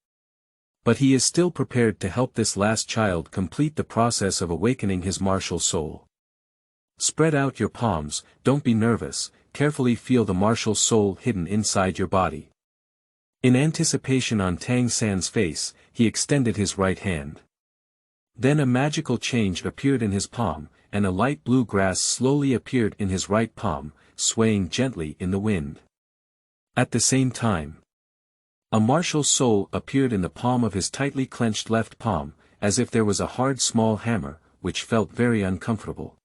But he is still prepared to help this last child complete the process of awakening his martial soul. Spread out your palms, don't be nervous, carefully feel the martial soul hidden inside your body. In anticipation on Tang-san's face, he extended his right hand. Then a magical change appeared in his palm, and a light blue grass slowly appeared in his right palm, swaying gently in the wind. At the same time, a martial soul appeared in the palm of his tightly clenched left palm, as if there was a hard small hammer, which felt very uncomfortable.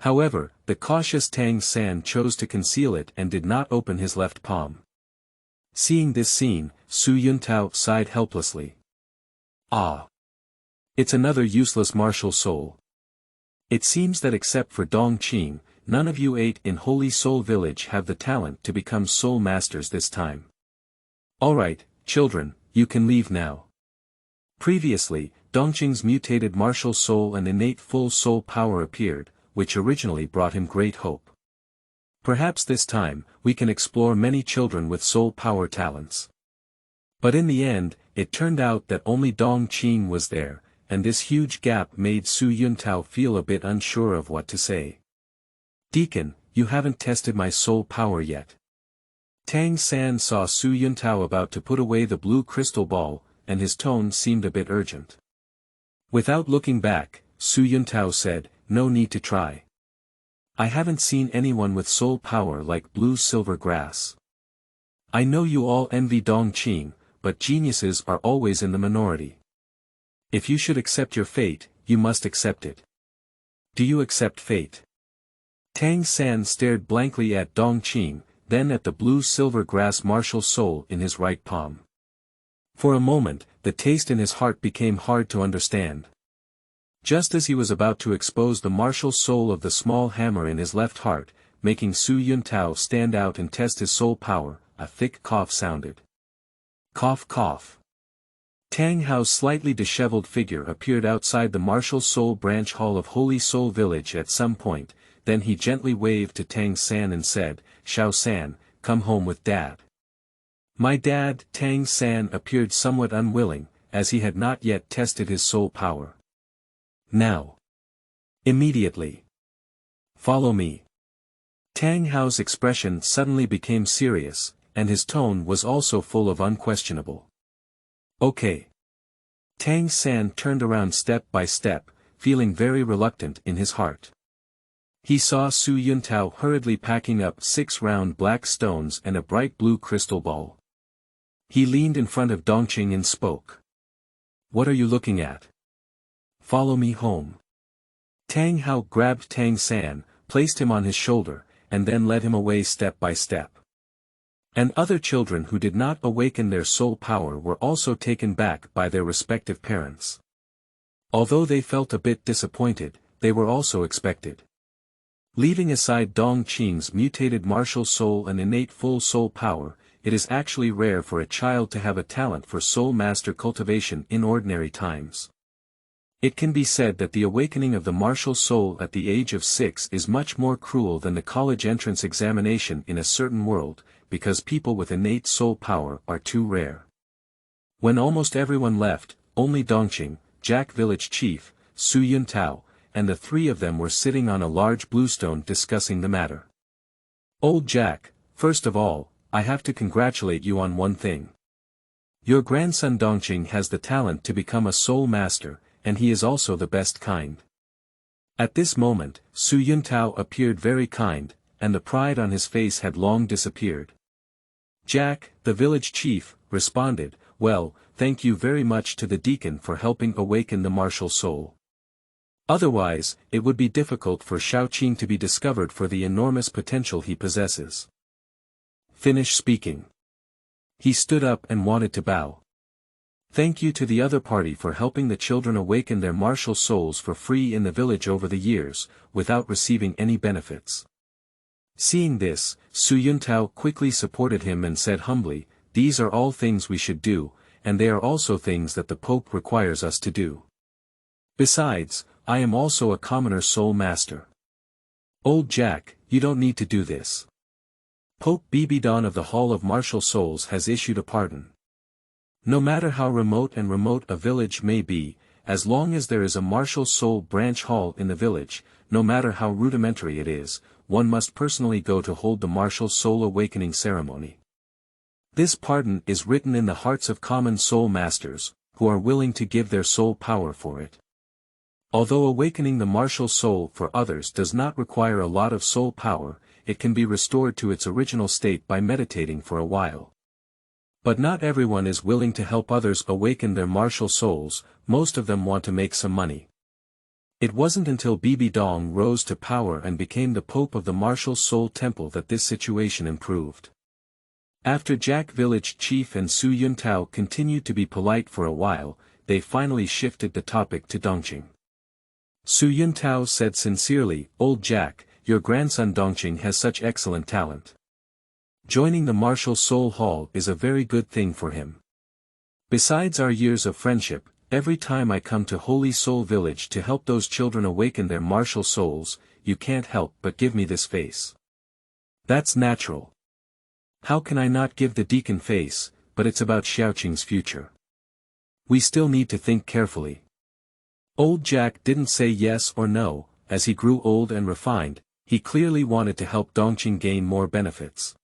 However, the cautious Tang San chose to conceal it and did not open his left palm. Seeing this scene, Su Yuntao sighed helplessly. Ah! It's another useless martial soul. It seems that except for Dongqing, none of you 8 in Holy Soul Village have the talent to become soul masters this time. Alright, children, you can leave now. Previously, Dongqing's mutated martial soul and innate full soul power appeared, which originally brought him great hope. Perhaps this time, we can explore many children with soul power talents. But in the end, it turned out that only Dongqing was there, and this huge gap made Su Yuntao feel a bit unsure of what to say. Deacon, you haven't tested my soul power yet. Tang San saw Su Yuntao about to put away the blue crystal ball, and his tone seemed a bit urgent. Without looking back, Su Yuntao said, no need to try. I haven't seen anyone with soul power like blue-silver grass. I know you all envy Dongqing, but geniuses are always in the minority. If you should accept your fate, you must accept it. Do you accept fate? Tang San stared blankly at Dongqing, then at the blue-silver grass martial soul in his right palm. For a moment, the taste in his heart became hard to understand. Just as he was about to expose the martial soul of the small hammer in his left heart, making Su Yuntao stand out and test his soul power, a thick cough sounded. Cough cough. Tang Hao's slightly disheveled figure appeared outside the martial soul branch hall of Holy Soul Village at some point, then he gently waved to Tang San and said, Xiao San, come home with Dad. My dad, Tang San appeared somewhat unwilling, as he had not yet tested his soul power. Now. Immediately. Follow me. Tang Hao's expression suddenly became serious, and his tone was also full of unquestionable. Okay. Tang San turned around step by step, feeling very reluctant in his heart. He saw Su Yuntao hurriedly packing up 6 round black stones and a bright blue crystal ball. He leaned in front of Dongqing and spoke. What are you looking at? Follow me home. Tang Hao grabbed Tang San, placed him on his shoulder, and then led him away step by step. And other children who did not awaken their soul power were also taken back by their respective parents. Although they felt a bit disappointed, they were also expected. Leaving aside Dongqing's mutated martial soul and innate full soul power, it is actually rare for a child to have a talent for soul master cultivation in ordinary times. It can be said that the awakening of the martial soul at the age of 6 is much more cruel than the college entrance examination in a certain world, because people with innate soul power are too rare. When almost everyone left, only Dongqing, Jack Village Chief, Su Yuntao, and the 3 of them were sitting on a large bluestone discussing the matter. Old Jack, first of all, I have to congratulate you on one thing. Your grandson Dongqing has the talent to become a soul master, and he is also the best kind. At this moment, Su Yuntao appeared very kind, and the pride on his face had long disappeared. Jack, the village chief, responded, well, thank you very much to the deacon for helping awaken the martial soul. Otherwise, it would be difficult for Xiaoqing to be discovered for the enormous potential he possesses. Finish speaking. He stood up and wanted to bow. Thank you to the other party for helping the children awaken their martial souls for free in the village over the years, without receiving any benefits. Seeing this, Su Yuntao quickly supported him and said humbly, these are all things we should do, and they are also things that the Pope requires us to do. Besides, I am also a commoner soul master. Old Jack, you don't need to do this. Pope Bibidong of the Hall of Martial Souls has issued a pardon. No matter how remote a village may be, as long as there is a martial soul branch hall in the village, no matter how rudimentary it is, one must personally go to hold the martial soul awakening ceremony. This pardon is written in the hearts of common soul masters, who are willing to give their soul power for it. Although awakening the martial soul for others does not require a lot of soul power, it can be restored to its original state by meditating for a while. But not everyone is willing to help others awaken their martial souls, most of them want to make some money. It wasn't until Bibidong rose to power and became the Pope of the Martial Soul Temple that this situation improved. After Jack Village Chief and Su Yuntao continued to be polite for a while, they finally shifted the topic to Dongqing. Su Yuntao said sincerely, "Old Jack, your grandson Dongqing has such excellent talent. Joining the Martial Soul Hall is a very good thing for him. Besides our years of friendship, every time I come to Holy Soul Village to help those children awaken their martial souls, you can't help but give me this face. That's natural. How can I not give the deacon face, but it's about Xiaoqing's future. We still need to think carefully." Old Jack didn't say yes or no. As he grew old and refined, he clearly wanted to help Dongqing gain more benefits.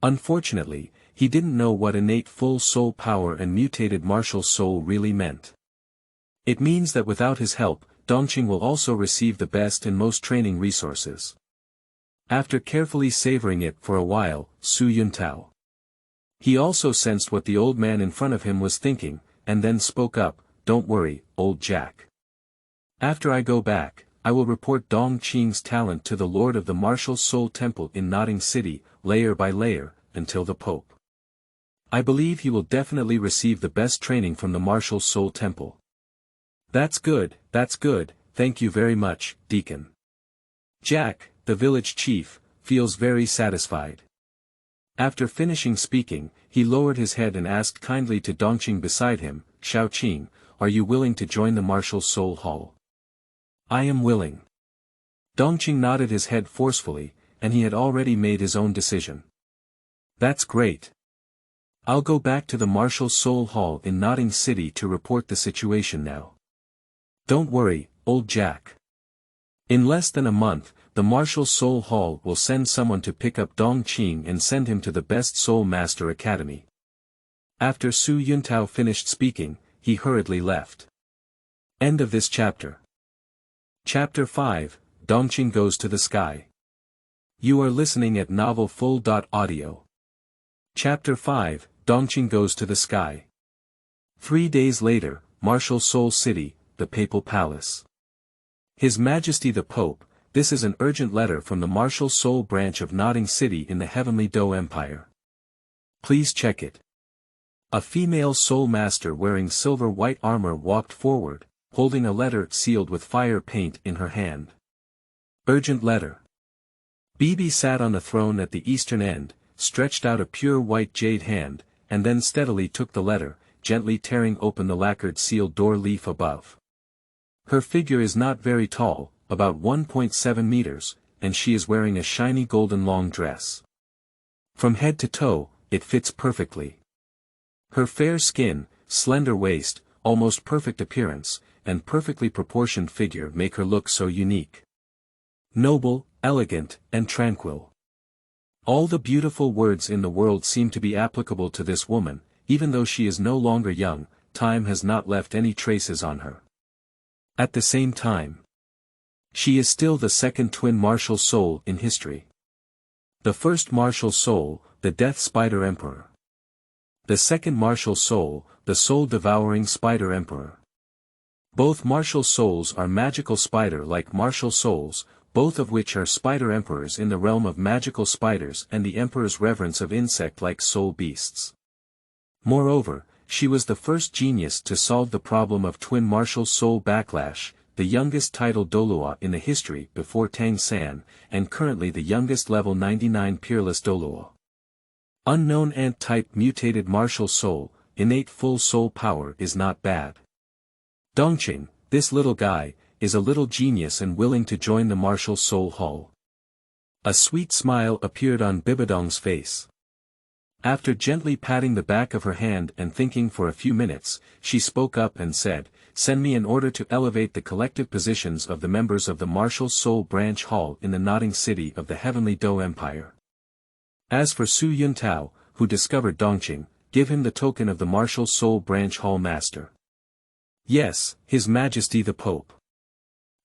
Unfortunately, he didn't know what innate full soul power and mutated martial soul really meant. It means that without his help, Dongqing will also receive the best and most training resources. After carefully savoring it for a while, Su Yuntao. He also sensed what the old man in front of him was thinking, and then spoke up, "Don't worry, old Jack. After I go back, I will report Dongqing's talent to the Lord of the Martial Soul Temple in Innate City, layer by layer, until the Pope. I believe he will definitely receive the best training from the Martial Soul Temple." That's good, thank you very much, Deacon. Jack, the village chief, feels very satisfied. After finishing speaking, he lowered his head and asked kindly to Dongqing beside him, "Xiaoqing, are you willing to join the Martial Soul Hall?" "I am willing." Dongqing nodded his head forcefully, and he had already made his own decision. "That's great. I'll go back to the Martial Soul Hall in Innate City to report the situation now. Don't worry, old Jack. In less than a month, the Martial Soul Hall will send someone to pick up Dongqing and send him to the best Soul Master Academy." After Su Yuntao finished speaking, he hurriedly left. End of this chapter. Chapter 5, Dongqing Goes to the Sky. You are listening at novelfull.audio. Chapter 5, Dongqing Goes to the Sky. 3 days later, Martial Soul City, the Papal Palace. His Majesty the Pope, this is an urgent letter from the Martial Soul branch of Innate City in the Heavenly Do Empire. Please check it. A female soul master wearing silver-white armor walked forward, holding a letter sealed with fire paint in her hand. Urgent letter. Bibi sat on the throne at the eastern end, stretched out a pure white jade hand, and then steadily took the letter, gently tearing open the lacquered sealed door leaf above. Her figure is not very tall, about 1.7 meters, and she is wearing a shiny golden long dress. From head to toe, it fits perfectly. Her fair skin, slender waist, almost perfect appearance, and perfectly proportioned figure make her look so unique. Noble, elegant, and tranquil. All the beautiful words in the world seem to be applicable to this woman, even though she is no longer young, time has not left any traces on her. At the same time, she is still the second twin martial soul in history. The first martial soul, the Death Spider Emperor. The second martial soul, the soul-devouring Spider Emperor. Both martial souls are magical spider-like martial souls, both of which are spider emperors in the realm of magical spiders and the emperor's reverence of insect-like soul beasts. Moreover, she was the first genius to solve the problem of twin martial soul backlash, the youngest title Douluo in the history before Tang San, and currently the youngest level 99 peerless Douluo. Unknown ant-type mutated martial soul, innate full soul power is not bad. Dongqing, this little guy, is a little genius and willing to join the Martial Soul Hall. A sweet smile appeared on Bibidong's face. After gently patting the back of her hand and thinking for a few minutes, she spoke up and said, "Send me an order to elevate the collective positions of the members of the Martial Soul Branch Hall in the Innate City of the Heavenly Do Empire. As for Su Yuntao, who discovered Dongqing, give him the token of the Martial Soul Branch Hall Master." "Yes, His Majesty the Pope."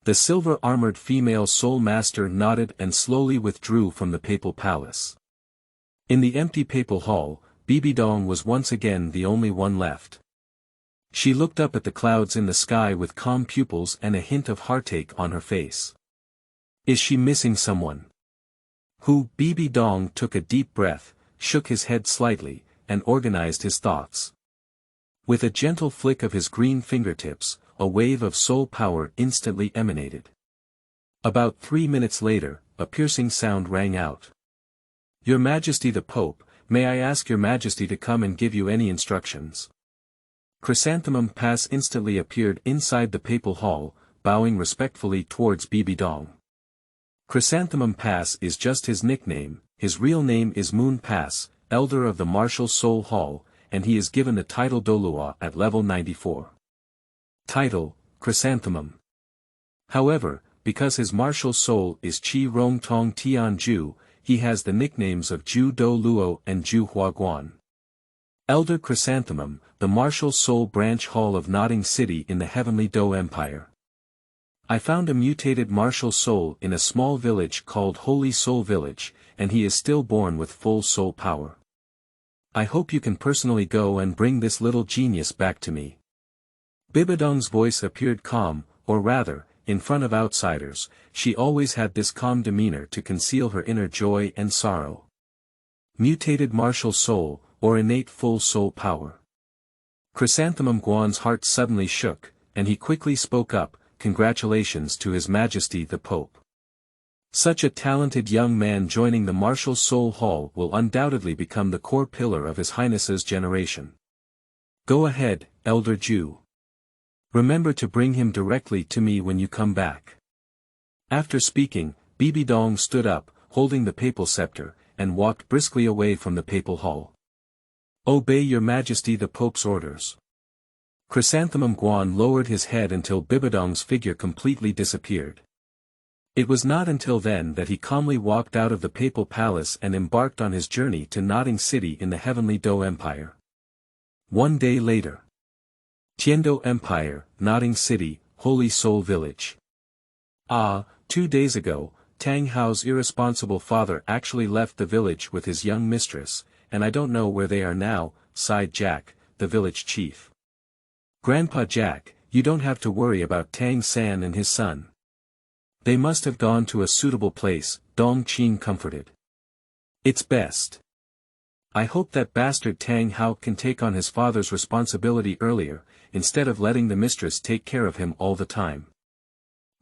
The silver-armored female soul master nodded and slowly withdrew from the papal palace. In the empty papal hall, Bibidong was once again the only one left. She looked up at the clouds in the sky with calm pupils and a hint of heartache on her face. Is she missing someone? Who? Bibidong took a deep breath, shook his head slightly, and organized his thoughts. With a gentle flick of his green fingertips, a wave of soul power instantly emanated. About 3 minutes later, a piercing sound rang out. Your Majesty the Pope, may I ask your Majesty to come and give you any instructions? Chrysanthemum Pass instantly appeared inside the papal hall, bowing respectfully towards Bibidong. Chrysanthemum Pass is just his nickname, his real name is Moon Pass, Elder of the Martial Soul Hall, and he is given the title Douluo at level 94. Title, Chrysanthemum. However, because his martial soul is Qi Rong Tong Tianjiao, he has the nicknames of Ju Douluo and Ju Huaguan. Elder Chrysanthemum, the martial soul branch hall of Nodding City in the Heavenly Do Empire. I found a mutated martial soul in a small village called Holy Soul Village, and he is still born with full soul power. I hope you can personally go and bring this little genius back to me. Bibidong's voice appeared calm, or rather, in front of outsiders, she always had this calm demeanor to conceal her inner joy and sorrow. Mutated martial soul, or innate full soul power. Chrysanthemum Guan's heart suddenly shook, and he quickly spoke up, congratulations to His Majesty the Pope. Such a talented young man joining the Martial Soul Hall will undoubtedly become the core pillar of His Highness's generation. Go ahead, Elder Ju. Remember to bring him directly to me when you come back. After speaking, Bibidong stood up, holding the papal scepter, and walked briskly away from the papal hall. Obey your Majesty the Pope's orders. Chrysanthemum Guan lowered his head until Bibidong's figure completely disappeared. It was not until then that he calmly walked out of the papal palace and embarked on his journey to Nodding City in the Heavenly Do Empire. 1 day later. Tianjiao Empire, Nodding City, Holy Soul Village. 2 days ago, Tang Hao's irresponsible father actually left the village with his young mistress, and I don't know where they are now, sighed Jack, the village chief. Grandpa Jack, you don't have to worry about Tang San and his son. They must have gone to a suitable place, Dongqing comforted. It's best. I hope that bastard Tang Hao can take on his father's responsibility earlier, instead of letting the mistress take care of him all the time.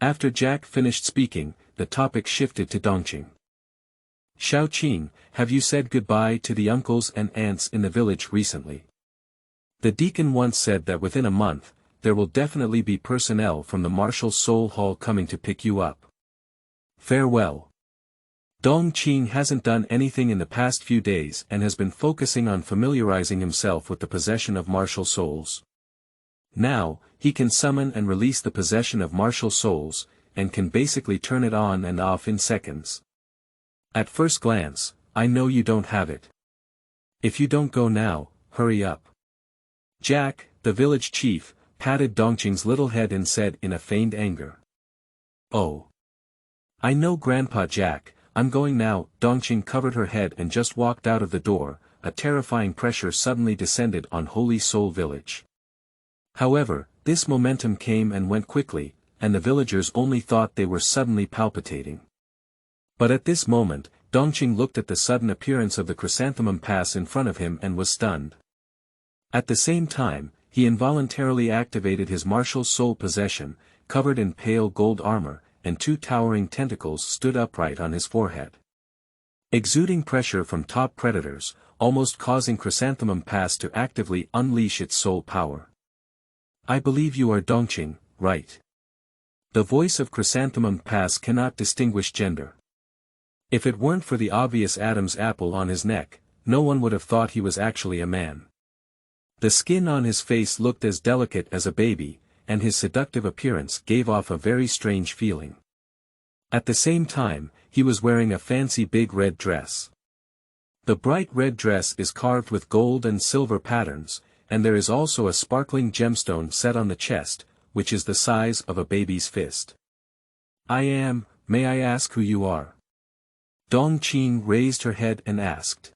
After Jack finished speaking, the topic shifted to Dongqing. Xiao, have you said goodbye to the uncles and aunts in the village recently? The deacon once said that within a month, there will definitely be personnel from the Martial Soul Hall coming to pick you up. Farewell. Dongqing hasn't done anything in the past few days and has been focusing on familiarizing himself with the possession of martial souls. Now, he can summon and release the possession of martial souls, and can basically turn it on and off in seconds. At first glance, I know you don't have it. If you don't go now, hurry up. Jack, the village chief, patted Dongqing's little head and said in a feigned anger. Oh. I know Grandpa Jack, I'm going now. Dongqing covered her head and just walked out of the door. A terrifying pressure suddenly descended on Holy Soul Village. However, this momentum came and went quickly, and the villagers only thought they were suddenly palpitating. But at this moment, Dongqing looked at the sudden appearance of the Chrysanthemum Pass in front of him and was stunned. At the same time, he involuntarily activated his martial soul possession, covered in pale gold armor, and 2 towering tentacles stood upright on his forehead. Exuding pressure from top predators, almost causing Chrysanthemum Pass to actively unleash its soul power. I believe you are Dongqing, right? The voice of Chrysanthemum Pass cannot distinguish gender. If it weren't for the obvious Adam's apple on his neck, no one would have thought he was actually a man. The skin on his face looked as delicate as a baby, and his seductive appearance gave off a very strange feeling. At the same time, he was wearing a fancy big red dress. The bright red dress is carved with gold and silver patterns, and there is also a sparkling gemstone set on the chest, which is the size of a baby's fist. May I ask who you are? Dongqing raised her head and asked.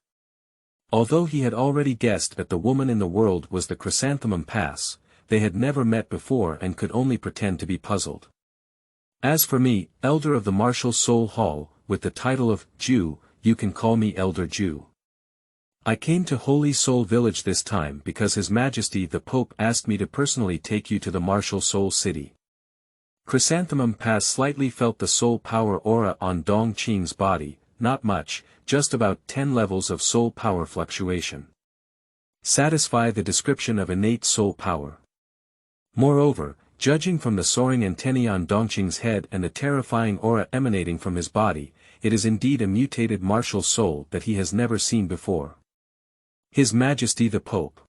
Although he had already guessed that the woman in the world was the Chrysanthemum Pass, they had never met before and could only pretend to be puzzled. As for me, Elder of the Martial Soul Hall, with the title of Jew, you can call me Elder Jew. I came to Holy Soul Village this time because His Majesty the Pope asked me to personally take you to the Martial Soul City. Chrysanthemum Pass slightly felt the soul power aura on Dongqing's body, not much, just about 10 levels of soul power fluctuation. Satisfy the description of innate soul power. Moreover, judging from the soaring antennae on Dongqing's head and the terrifying aura emanating from his body, it is indeed a mutated martial soul that he has never seen before. His Majesty the Pope.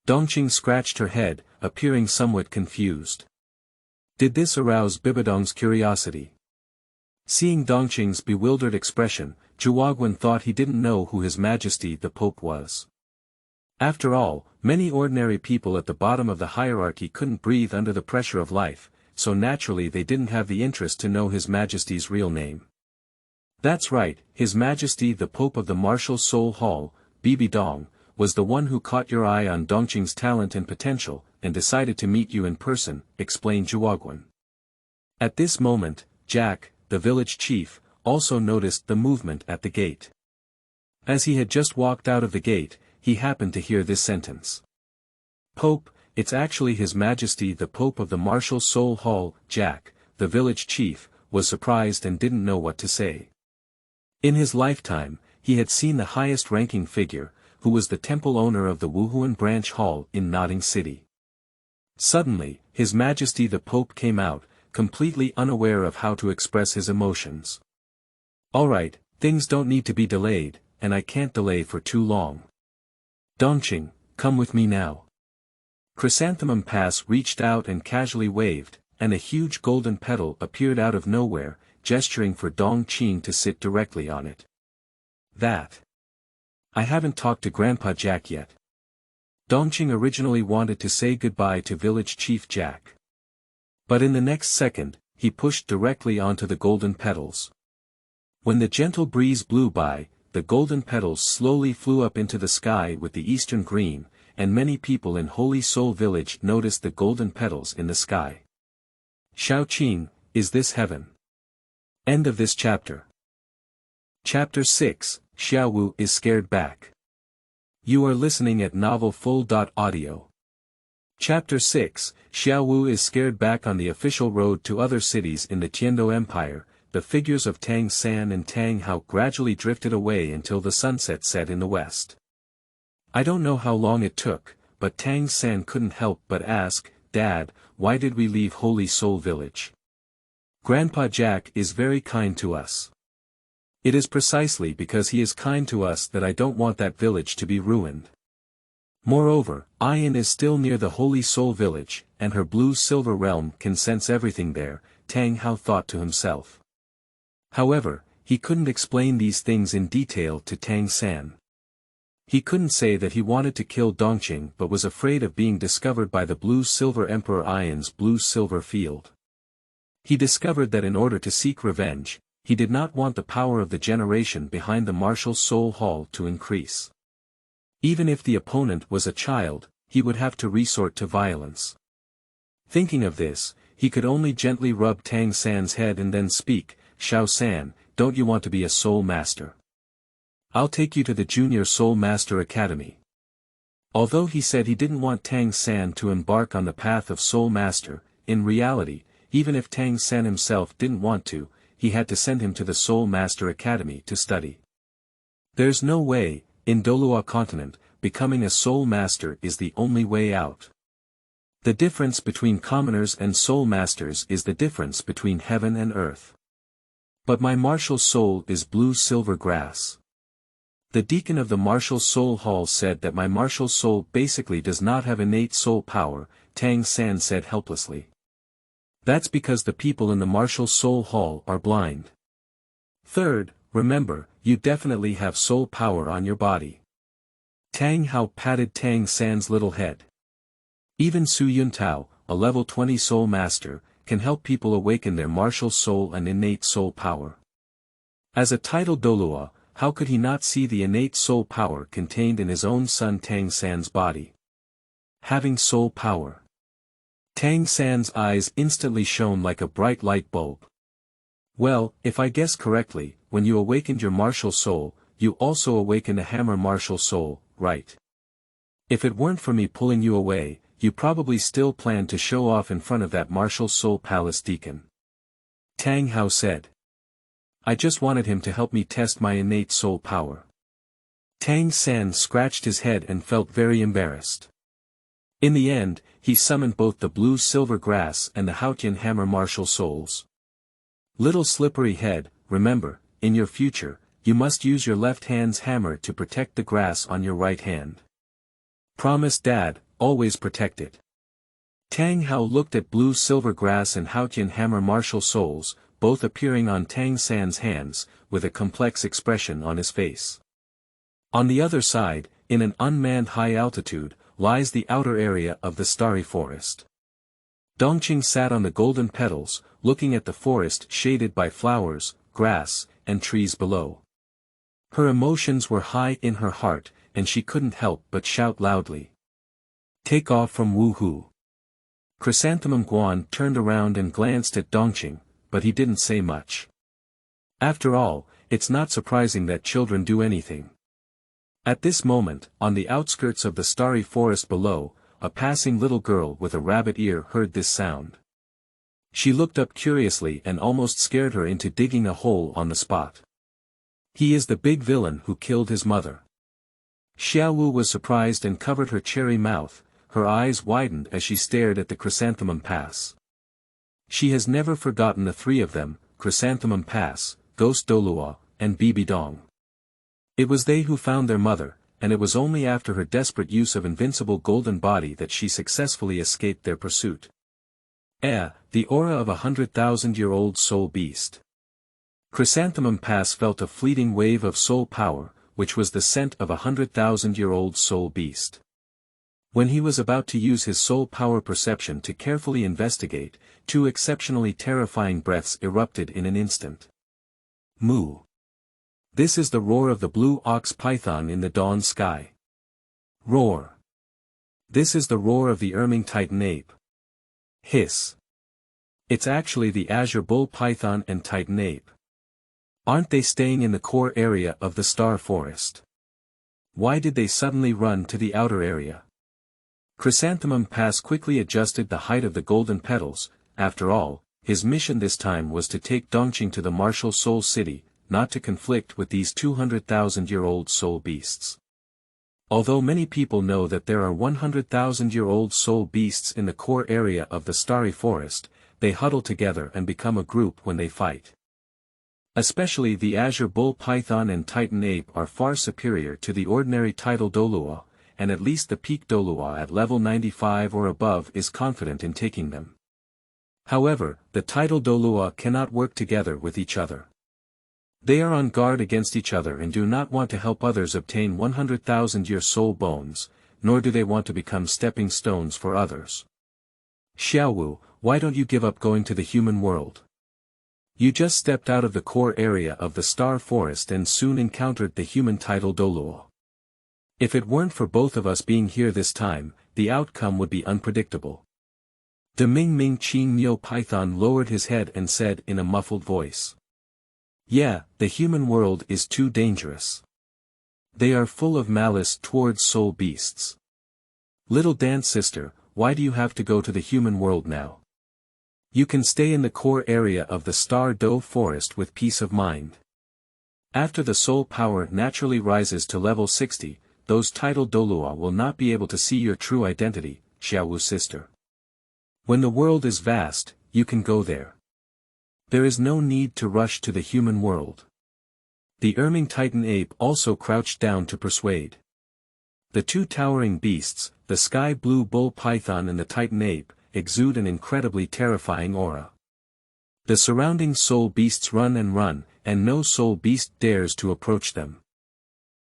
Dongqing scratched her head, appearing somewhat confused. Did this arouse Bibidong's curiosity? Seeing Dongqing's bewildered expression, Zhuoguan thought he didn't know who His Majesty the Pope was. After all, many ordinary people at the bottom of the hierarchy couldn't breathe under the pressure of life, so naturally they didn't have the interest to know His Majesty's real name. That's right, His Majesty the Pope of the Martial Soul Hall, Bibidong, was the one who caught your eye on Dongqing's talent and potential, and decided to meet you in person, explained Zhuoguan. At this moment, Jack, the village chief, also noticed the movement at the gate. As he had just walked out of the gate, he happened to hear this sentence. Pope, it's actually His Majesty the Pope of the Martial Soul Hall. Jack, the village chief, was surprised and didn't know what to say. In his lifetime, he had seen the highest-ranking figure, who was the temple owner of the Wuhuan branch hall in Notting City. Suddenly, His Majesty the Pope came out, completely unaware of how to express his emotions. Alright, things don't need to be delayed, and I can't delay for too long. Dongqing, come with me now. Chrysanthemum Pass reached out and casually waved, and a huge golden petal appeared out of nowhere, gesturing for Dongqing to sit directly on it. That. I haven't talked to Grandpa Jack yet. Dongqing originally wanted to say goodbye to Village Chief Jack. But in the next second, he pushed directly onto the golden petals. When the gentle breeze blew by, the golden petals slowly flew up into the sky with the eastern green, and many people in Holy Soul Village noticed the golden petals in the sky. Xiaoqing, is this heaven? End of this chapter. Chapter 6, Xiaowu is scared back. You are listening at novelfull.audio. Chapter 6, Xiaowu is scared back. On the official road to other cities in the Tianjiao Empire, the figures of Tang San and Tang Hao gradually drifted away until the sunset set in the west. I don't know how long it took, but Tang San couldn't help but ask, Dad, why did we leave Holy Soul Village? Grandpa Jack is very kind to us. It is precisely because he is kind to us that I don't want that village to be ruined. Moreover, Ayan is still near the Holy Soul Village, and her blue-silver realm can sense everything there, Tang Hao thought to himself. However, he couldn't explain these things in detail to Tang San. He couldn't say that he wanted to kill Dongqing but was afraid of being discovered by the blue-silver Emperor Ayan's blue-silver field. He discovered that in order to seek revenge, he did not want the power of the generation behind the Martial Soul Hall to increase. Even if the opponent was a child, he would have to resort to violence. Thinking of this, he could only gently rub Tang San's head and then speak, Xiao San, don't you want to be a Soul Master? I'll take you to the Junior Soul Master Academy. Although he said he didn't want Tang San to embark on the path of Soul Master, in reality, even if Tang San himself didn't want to, he had to send him to the Soul Master Academy to study. There's no way, in Douluo continent, becoming a Soul Master is the only way out. The difference between commoners and Soul Masters is the difference between heaven and earth. But my martial soul is blue-silver grass. The deacon of the Martial Soul Hall said that my martial soul basically does not have innate soul power, Tang San said helplessly. That's because the people in the Martial Soul Hall are blind. Third, remember, you definitely have soul power on your body. Tang Hao patted Tang San's little head. Even Su Yuntao, a level 20 soul master, can help people awaken their martial soul and innate soul power. As a titled Douluo, how could he not see the innate soul power contained in his own son Tang San's body? Having soul power. Tang San's eyes instantly shone like a bright light bulb. Well, if I guess correctly, when you awakened your martial soul, you also awakened a hammer martial soul, right? If it weren't for me pulling you away, you probably still planned to show off in front of that martial soul palace deacon. Tang Hao said. I just wanted him to help me test my innate soul power. Tang San scratched his head and felt very embarrassed. In the end, he summoned both the blue silver grass and the Haotian hammer martial souls. Little slippery head, remember, in your future, you must use your left hand's hammer to protect the grass on your right hand. Promise Dad, always protect it. Tang Hao looked at blue silver grass and Haotian hammer martial souls, both appearing on Tang San's hands, with a complex expression on his face. On the other side, in an unmanned high altitude, lies the outer area of the starry forest. Dongqing sat on the golden petals, looking at the forest shaded by flowers, grass, and trees below. Her emotions were high in her heart, and she couldn't help but shout loudly. Take off from Wu-Hu. Chrysanthemum Guan turned around and glanced at Dongqing, but he didn't say much. After all, it's not surprising that children do anything. At this moment, on the outskirts of the starry forest below, a passing little girl with a rabbit ear heard this sound. She looked up curiously and almost scared her into digging a hole on the spot. He is the big villain who killed his mother. Xiaowu was surprised and covered her cherry mouth, her eyes widened as she stared at the Chrysanthemum Pass. She has never forgotten the three of them, Chrysanthemum Pass, Ghost Douluo, and Bibidong. It was they who found their mother, and it was only after her desperate use of invincible golden body that she successfully escaped their pursuit. The aura of 100,000-year-old soul beast. Chrysanthemum Pass felt a fleeting wave of soul power, which was the scent of 100,000-year-old soul beast. When he was about to use his soul power perception to carefully investigate, two exceptionally terrifying breaths erupted in an instant. Moo. This is the roar of the blue ox python in the dawn sky. Roar. This is the roar of the erming titan ape. Hiss. It's actually the azure bull python and titan ape. Aren't they staying in the core area of the star forest? Why did they suddenly run to the outer area? Chrysanthemum Pass quickly adjusted the height of the golden petals. After all, his mission this time was to take Dongqing to the martial soul city, not to conflict with these 200,000-year-old soul beasts. Although many people know that there are 100,000-year-old soul beasts in the core area of the starry forest, they huddle together and become a group when they fight. Especially the azure bull python and titan ape are far superior to the ordinary tidal Douluo, and at least the peak Douluo at level 95 or above is confident in taking them. However, the tidal Douluo cannot work together with each other. They are on guard against each other and do not want to help others obtain 100,000-year soul bones, nor do they want to become stepping stones for others. Xiaowu, why don't you give up going to the human world? You just stepped out of the core area of the star forest and soon encountered the human tidal Douluo. If it weren't for both of us being here this time, the outcome would be unpredictable. The Ming Qing Neo Python lowered his head and said in a muffled voice. Yeah, the human world is too dangerous. They are full of malice towards soul beasts. Little dance sister, why do you have to go to the human world now? You can stay in the core area of the Star Do forest with peace of mind. After the soul power naturally rises to level 60, those tidal Douluo will not be able to see your true identity, Xiaowu sister. When the world is vast, you can go there. There is no need to rush to the human world. The erming titan ape also crouched down to persuade. The two towering beasts, the sky blue bull python and the titan ape, exude an incredibly terrifying aura. The surrounding soul beasts run, and no soul beast dares to approach them.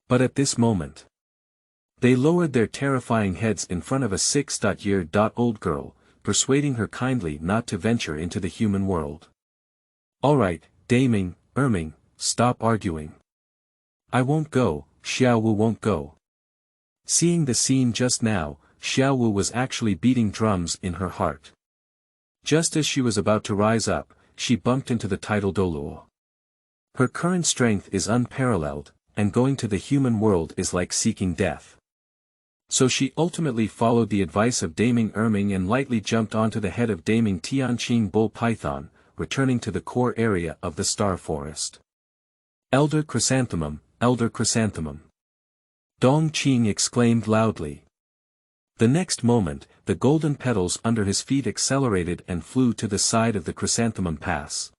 But at this moment, they lowered their terrifying heads in front of a 6-year-old girl, persuading her kindly not to venture into the human world. Alright, Daming, erming, stop arguing. I won't go, Xiaowu won't go. Seeing the scene just now, Xiaowu was actually beating drums in her heart. Just as she was about to rise up, she bumped into the title Douluo. Her current strength is unparalleled, and going to the human world is like seeking death. So she ultimately followed the advice of Daming Erming and lightly jumped onto the head of Daming Tianqing Bull Python, returning to the core area of the Star Forest. Elder Chrysanthemum, Elder Chrysanthemum! Dongqing exclaimed loudly. The next moment, the golden petals under his feet accelerated and flew to the side of the Chrysanthemum Pass.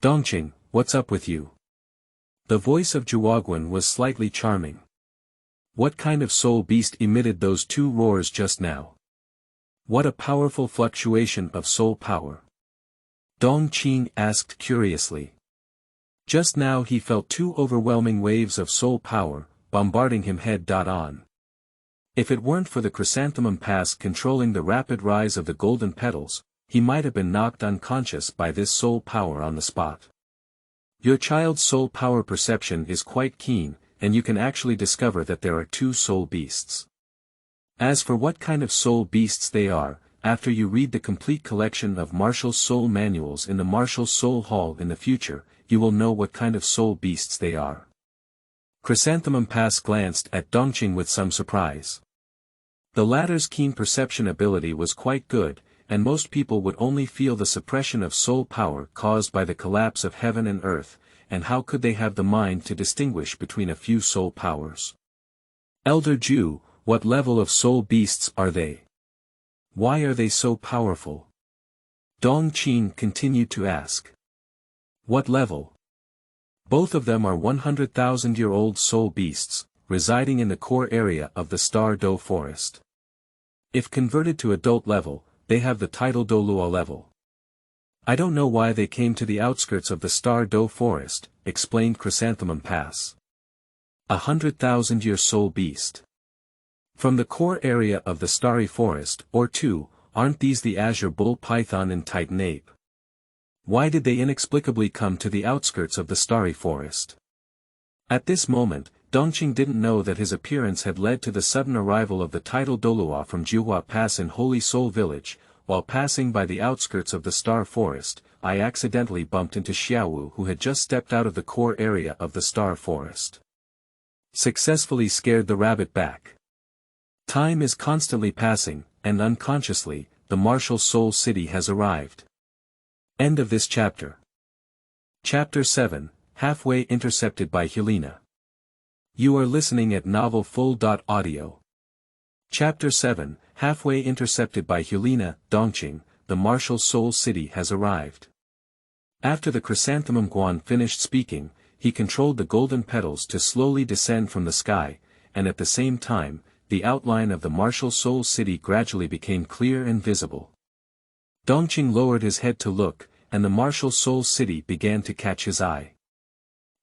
Dongqing, what's up with you? The voice of Jiaoguan was slightly charming. What kind of soul beast emitted those two roars just now? What a powerful fluctuation of soul power! Dongqing asked curiously. Just now he felt two overwhelming waves of soul power, bombarding him head-on. If it weren't for the Chrysanthemum Pass controlling the rapid rise of the golden petals, he might have been knocked unconscious by this soul power on the spot. Your child's soul power perception is quite keen, and you can actually discover that there are two soul beasts. As for what kind of soul beasts they are, after you read the complete collection of martial soul manuals in the Martial Soul Hall in the future, you will know what kind of soul beasts they are. Chrysanthemum Pass glanced at Dongqing with some surprise. The latter's keen perception ability was quite good, and most people would only feel the suppression of soul power caused by the collapse of heaven and earth, and how could they have the mind to distinguish between a few soul powers? Elder Ju, what level of soul beasts are they? Why are they so powerful? Dongqing continued to ask. What level? Both of them are 100,000-year-old soul beasts, residing in the core area of the Star Do Forest. If converted to adult level, they have the title Douluo level. I don't know why they came to the outskirts of the Star Do Forest, explained Chrysanthemum Pass. 100,000-year soul beast. From the core area of the Starry Forest, or two, aren't these the Azure Bull Python and Titan Ape? Why did they inexplicably come to the outskirts of the Starry Forest? At this moment, Dongqing didn't know that his appearance had led to the sudden arrival of the title Douluo from Jiuhua Pass in Holy Soul Village. While passing by the outskirts of the Star Forest, I accidentally bumped into Xiaowu, who had just stepped out of the core area of the Star Forest. Successfully scared the rabbit back. Time is constantly passing, and unconsciously, the martial soul city has arrived. End of this chapter. Chapter 7, Halfway intercepted by Hulena. You are listening at novelfull.audio. Chapter 7, Halfway intercepted by Hulena, Dongqing, the martial soul city has arrived. After the Chrysanthemum Guan finished speaking, he controlled the golden petals to slowly descend from the sky, and at the same time, the outline of the martial soul city gradually became clear and visible. Dongqing lowered his head to look, and the martial soul city began to catch his eye.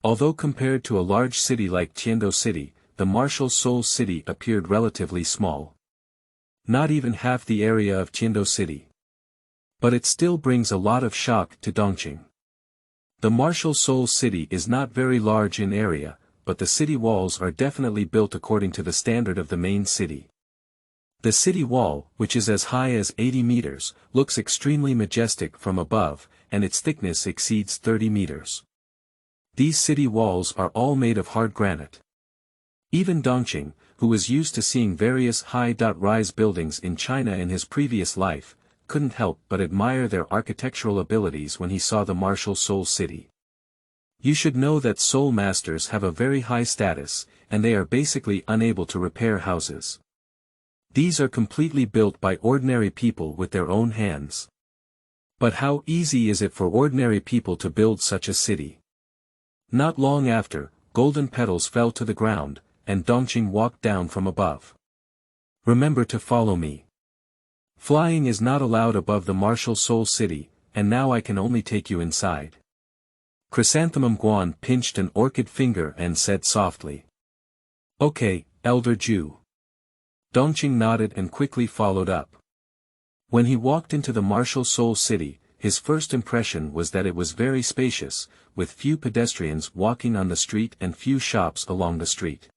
Although compared to a large city like Tianjiao City, the martial soul city appeared relatively small. Not even half the area of Tianjiao City. But it still brings a lot of shock to Dongqing. The martial soul city is not very large in area, but the city walls are definitely built according to the standard of the main city. The city wall, which is as high as 80 meters, looks extremely majestic from above, and its thickness exceeds 30 meters. These city walls are all made of hard granite. Even Dongqing, who was used to seeing various high-rise buildings in China in his previous life, couldn't help but admire their architectural abilities when he saw the martial soul city. You should know that soul masters have a very high status, and they are basically unable to repair houses. These are completely built by ordinary people with their own hands. But how easy is it for ordinary people to build such a city? Not long after, golden petals fell to the ground, and Dongqing walked down from above. Remember to follow me. Flying is not allowed above the martial soul city, and now I can only take you inside. Chrysanthemum Guan pinched an orchid finger and said softly. Okay, Elder Ju. Dongqing nodded and quickly followed up. When he walked into the martial soul city, his first impression was that it was very spacious, with few pedestrians walking on the street and few shops along the street.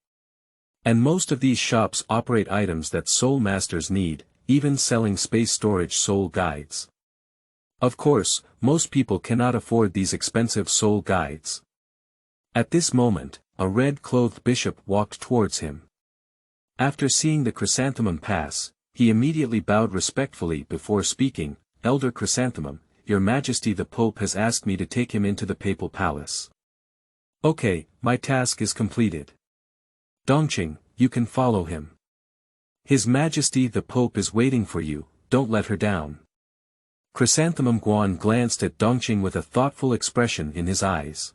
And most of these shops operate items that soul masters need, even selling space storage soul guides. Of course, most people cannot afford these expensive soul guides. At this moment, a red-clothed bishop walked towards him. After seeing the chrysanthemum pass, he immediately bowed respectfully before speaking. Elder Chrysanthemum, Your Majesty the Pope has asked me to take him into the papal palace. Okay, my task is completed. Dongqing, you can follow him. His Majesty the Pope is waiting for you, don't let her down. Chrysanthemum Guan glanced at Dongqing with a thoughtful expression in his eyes.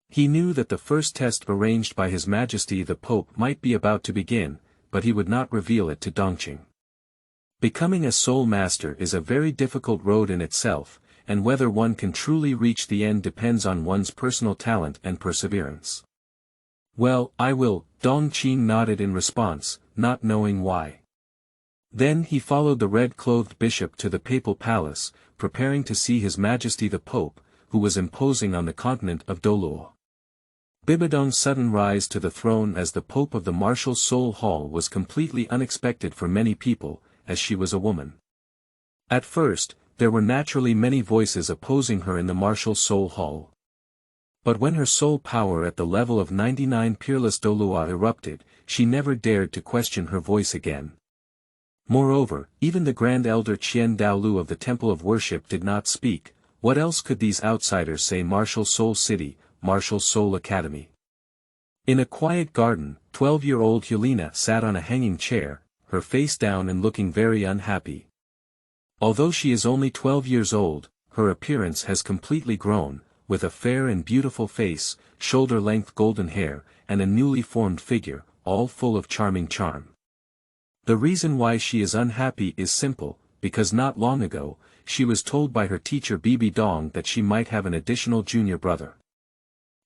He knew that the first test arranged by His Majesty the Pope might be about to begin, but he would not reveal it to Dongqing. Becoming a soul master is a very difficult road in itself, and whether one can truly reach the end depends on one's personal talent and perseverance. Well, I will, Dongqing nodded in response, not knowing why. Then he followed the red-clothed bishop to the papal palace, preparing to see His Majesty the Pope, who was imposing on the continent of Douluo. Bibidong's sudden rise to the throne as the Pope of the Martial Soul Hall was completely unexpected for many people, as she was a woman. At first, there were naturally many voices opposing her in the Martial Soul Hall. But when her soul power at the level of 99 peerless Douluo erupted, she never dared to question her voice again. Moreover, even the Grand Elder Qian Daolu of the Temple of Worship did not speak. What else could these outsiders say? Martial Soul City, Martial Soul Academy. In a quiet garden, 12-year-old Hulena sat on a hanging chair, her face down and looking very unhappy. Although she is only 12 years old, her appearance has completely grown, with a fair and beautiful face, shoulder-length golden hair, and a newly formed figure, all full of charming charm. The reason why she is unhappy is simple, because not long ago, she was told by her teacher Bibidong that she might have an additional junior brother.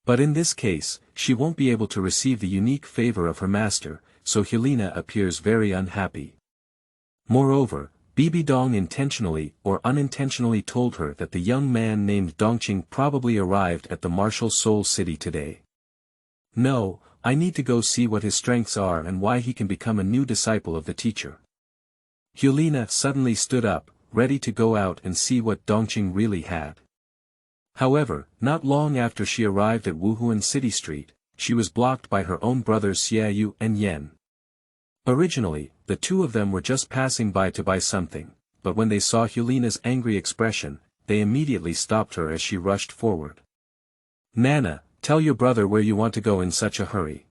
But in this case, she won't be able to receive the unique favor of her master, so Hulena appears very unhappy. Moreover, Bibidong intentionally or unintentionally told her that the young man named Dongqing probably arrived at the Martial Soul City today. No, I need to go see what his strengths are and why he can become a new disciple of the teacher. Hulena suddenly stood up, ready to go out and see what Dongqing really had. However, not long after she arrived at Wuhuan City Street, she was blocked by her own brothers Xiaowu and Yan. Originally, the two of them were just passing by to buy something, but when they saw Hulena's angry expression, they immediately stopped her as she rushed forward. Nana, tell your brother where you want to go in such a hurry.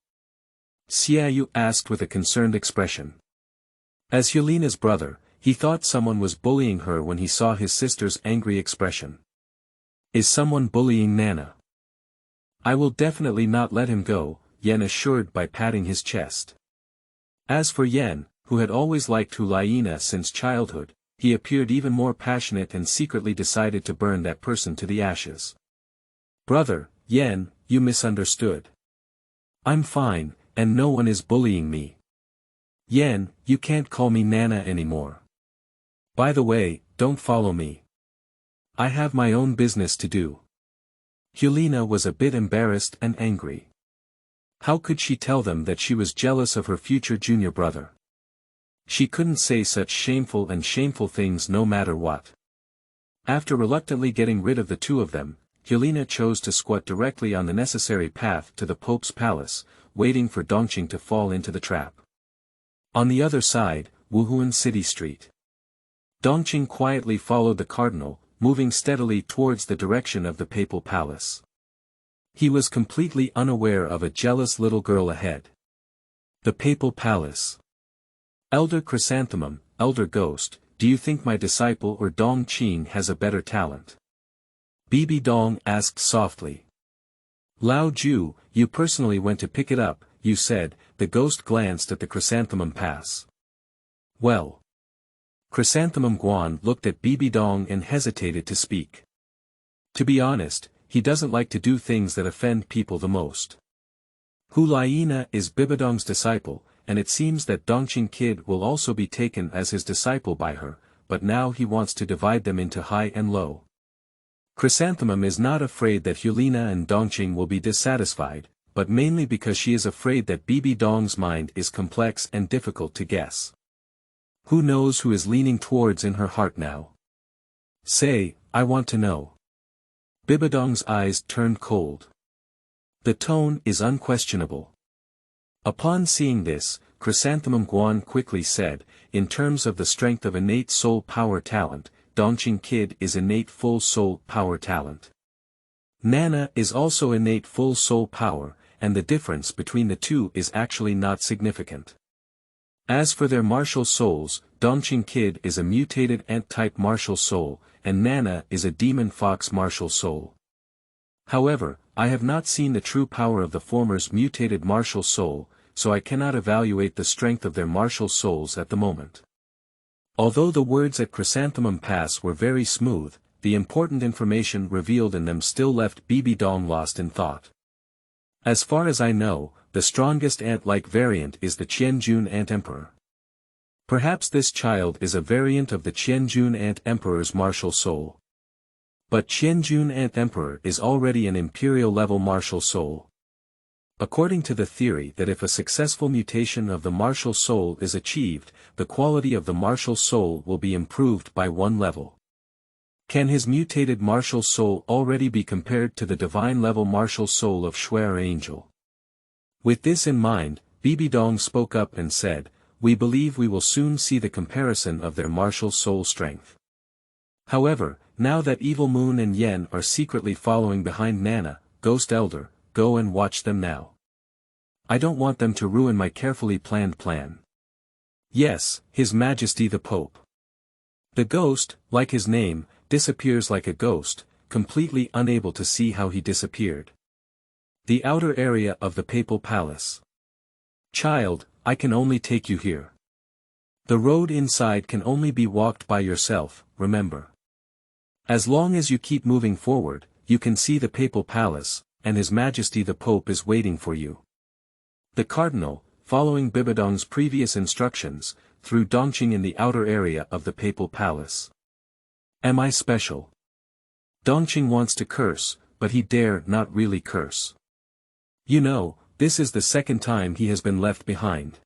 Xiaowu asked with a concerned expression. As Hulena's brother, he thought someone was bullying her when he saw his sister's angry expression. Is someone bullying Nana? I will definitely not let him go, Yan assured by patting his chest. As for Yan, who had always liked Hulena since childhood, he appeared even more passionate and secretly decided to burn that person to the ashes. Brother, Yan, you misunderstood. I'm fine, and no one is bullying me. Yan, you can't call me Nana anymore. By the way, don't follow me. I have my own business to do. Hulena was a bit embarrassed and angry. How could she tell them that she was jealous of her future junior brother? She couldn't say such shameful things no matter what. After reluctantly getting rid of the two of them, Hulena chose to squat directly on the necessary path to the Pope's palace, waiting for Dongqing to fall into the trap. On the other side, Wuhuan City Street. Dongqing quietly followed the cardinal, moving steadily towards the direction of the papal palace. He was completely unaware of a jealous little girl ahead. The papal palace. Elder Chrysanthemum, Elder Ghost, do you think my disciple or Dongqing has a better talent? Bibidong asked softly. Lao Ju, you personally went to pick it up, you said. The ghost glanced at the chrysanthemum pass. Well. Chrysanthemum Guan looked at Bibidong and hesitated to speak. To be honest, he doesn't like to do things that offend people the most. Hulena is Bibidong's disciple, and it seems that Dongqing Kid will also be taken as his disciple by her, but now he wants to divide them into high and low. Chrysanthemum is not afraid that Hulena and Dongqing will be dissatisfied, but mainly because she is afraid that Bibidong's mind is complex and difficult to guess. Who knows who is leaning towards in her heart now? Say, I want to know. Bibidong's eyes turned cold. The tone is unquestionable. Upon seeing this, Chrysanthemum Guan quickly said, in terms of the strength of innate soul power talent, Dongqing Kid is innate full soul power talent. Nana is also innate full soul power, and the difference between the two is actually not significant. As for their martial souls, Dongqing Kid is a mutated ant-type martial soul, and Nana is a demon fox martial soul. However, I have not seen the true power of the former's mutated martial soul, so I cannot evaluate the strength of their martial souls at the moment. Although the words at Chrysanthemum Pass were very smooth, the important information revealed in them still left Bibidong lost in thought. As far as I know, the strongest ant-like variant is the Tianjiao Ant Emperor. Perhaps this child is a variant of the Tianjiao Ant Emperor's martial soul. But Tianjiao Ant Emperor is already an imperial-level martial soul. According to the theory that if a successful mutation of the martial soul is achieved, the quality of the martial soul will be improved by one level. Can his mutated martial soul already be compared to the divine-level martial soul of Shuer Angel? With this in mind, Bibidong spoke up and said, "We believe we will soon see the comparison of their martial soul strength. However, now that Evil Moon and Yen are secretly following behind Nana, Ghost Elder, go and watch them now. I don't want them to ruin my carefully planned plan." Yes, His Majesty the Pope. The ghost, like his name, disappears like a ghost, completely unable to see how he disappeared. The outer area of the Papal Palace. Child, I can only take you here. The road inside can only be walked by yourself, remember. As long as you keep moving forward, you can see the Papal Palace, and His Majesty the Pope is waiting for you. The Cardinal, following Bibidong's previous instructions, threw Dongqing in the outer area of the Papal Palace. Am I special? Dongqing wants to curse, but he dare not really curse. You know, this is the second time he has been left behind.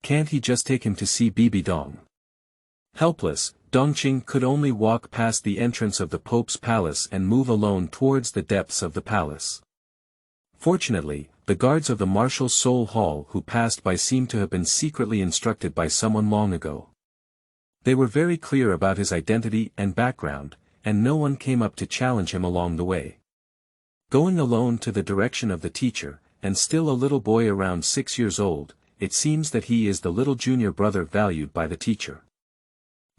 Can't he just take him to see Bibidong? Helpless, Dongqing could only walk past the entrance of the Pope's palace and move alone towards the depths of the palace. Fortunately, the guards of the Martial Soul Hall who passed by seemed to have been secretly instructed by someone long ago. They were very clear about his identity and background, and no one came up to challenge him along the way. Going alone to the direction of the teacher, and still a little boy around 6 years old, it seems that he is the little junior brother valued by the teacher.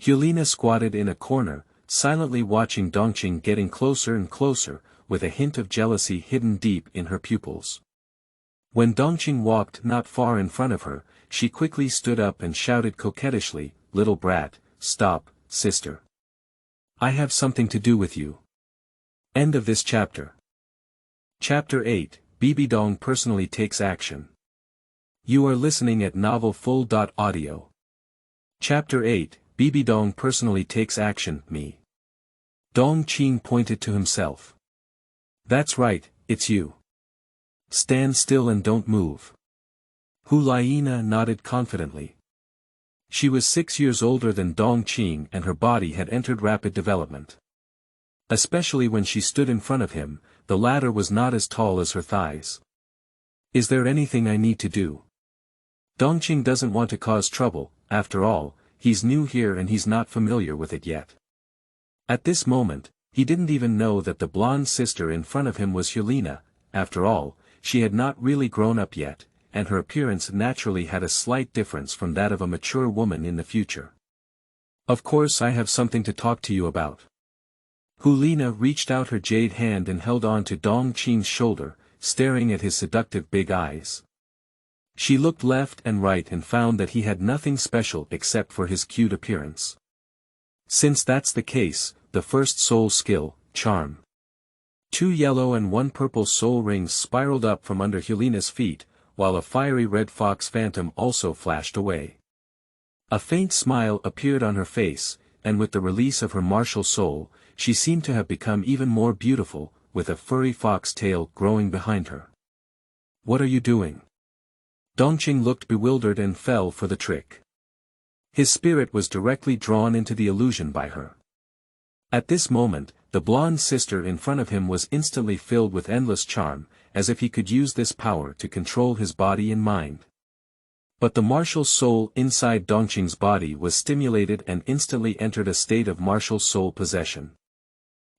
Hulena squatted in a corner, silently watching Dongqing getting closer and closer, with a hint of jealousy hidden deep in her pupils. When Dongqing walked not far in front of her, she quickly stood up and shouted coquettishly, "Little brat, stop, sister. I have something to do with you." End of this chapter. Chapter 8, Bibidong personally takes action. You are listening at novelfull.audio. Chapter 8, Bibidong personally takes action, me. Dongqing pointed to himself. That's right, it's you. Stand still and don't move. Hulena nodded confidently. She was 6 years older than Dongqing and her body had entered rapid development. Especially when she stood in front of him, the latter was not as tall as her thighs. Is there anything I need to do? Dongqing doesn't want to cause trouble, after all, he's new here and he's not familiar with it yet. At this moment, he didn't even know that the blonde sister in front of him was Hulena. After all, she had not really grown up yet, and her appearance naturally had a slight difference from that of a mature woman in the future. Of course I have something to talk to you about. Hulena reached out her jade hand and held on to Dongqing's shoulder, staring at his seductive big eyes. She looked left and right and found that he had nothing special except for his cute appearance. Since that's the case, the first soul skill, charm. 2 yellow and 1 purple soul rings spiraled up from under Hulena's feet, while a fiery red fox phantom also flashed away. A faint smile appeared on her face, and with the release of her martial soul, she seemed to have become even more beautiful, with a furry fox tail growing behind her. What are you doing? Dongqing looked bewildered and fell for the trick. His spirit was directly drawn into the illusion by her. At this moment, the blonde sister in front of him was instantly filled with endless charm, as if he could use this power to control his body and mind. But the martial soul inside Dongqing's body was stimulated and instantly entered a state of martial soul possession.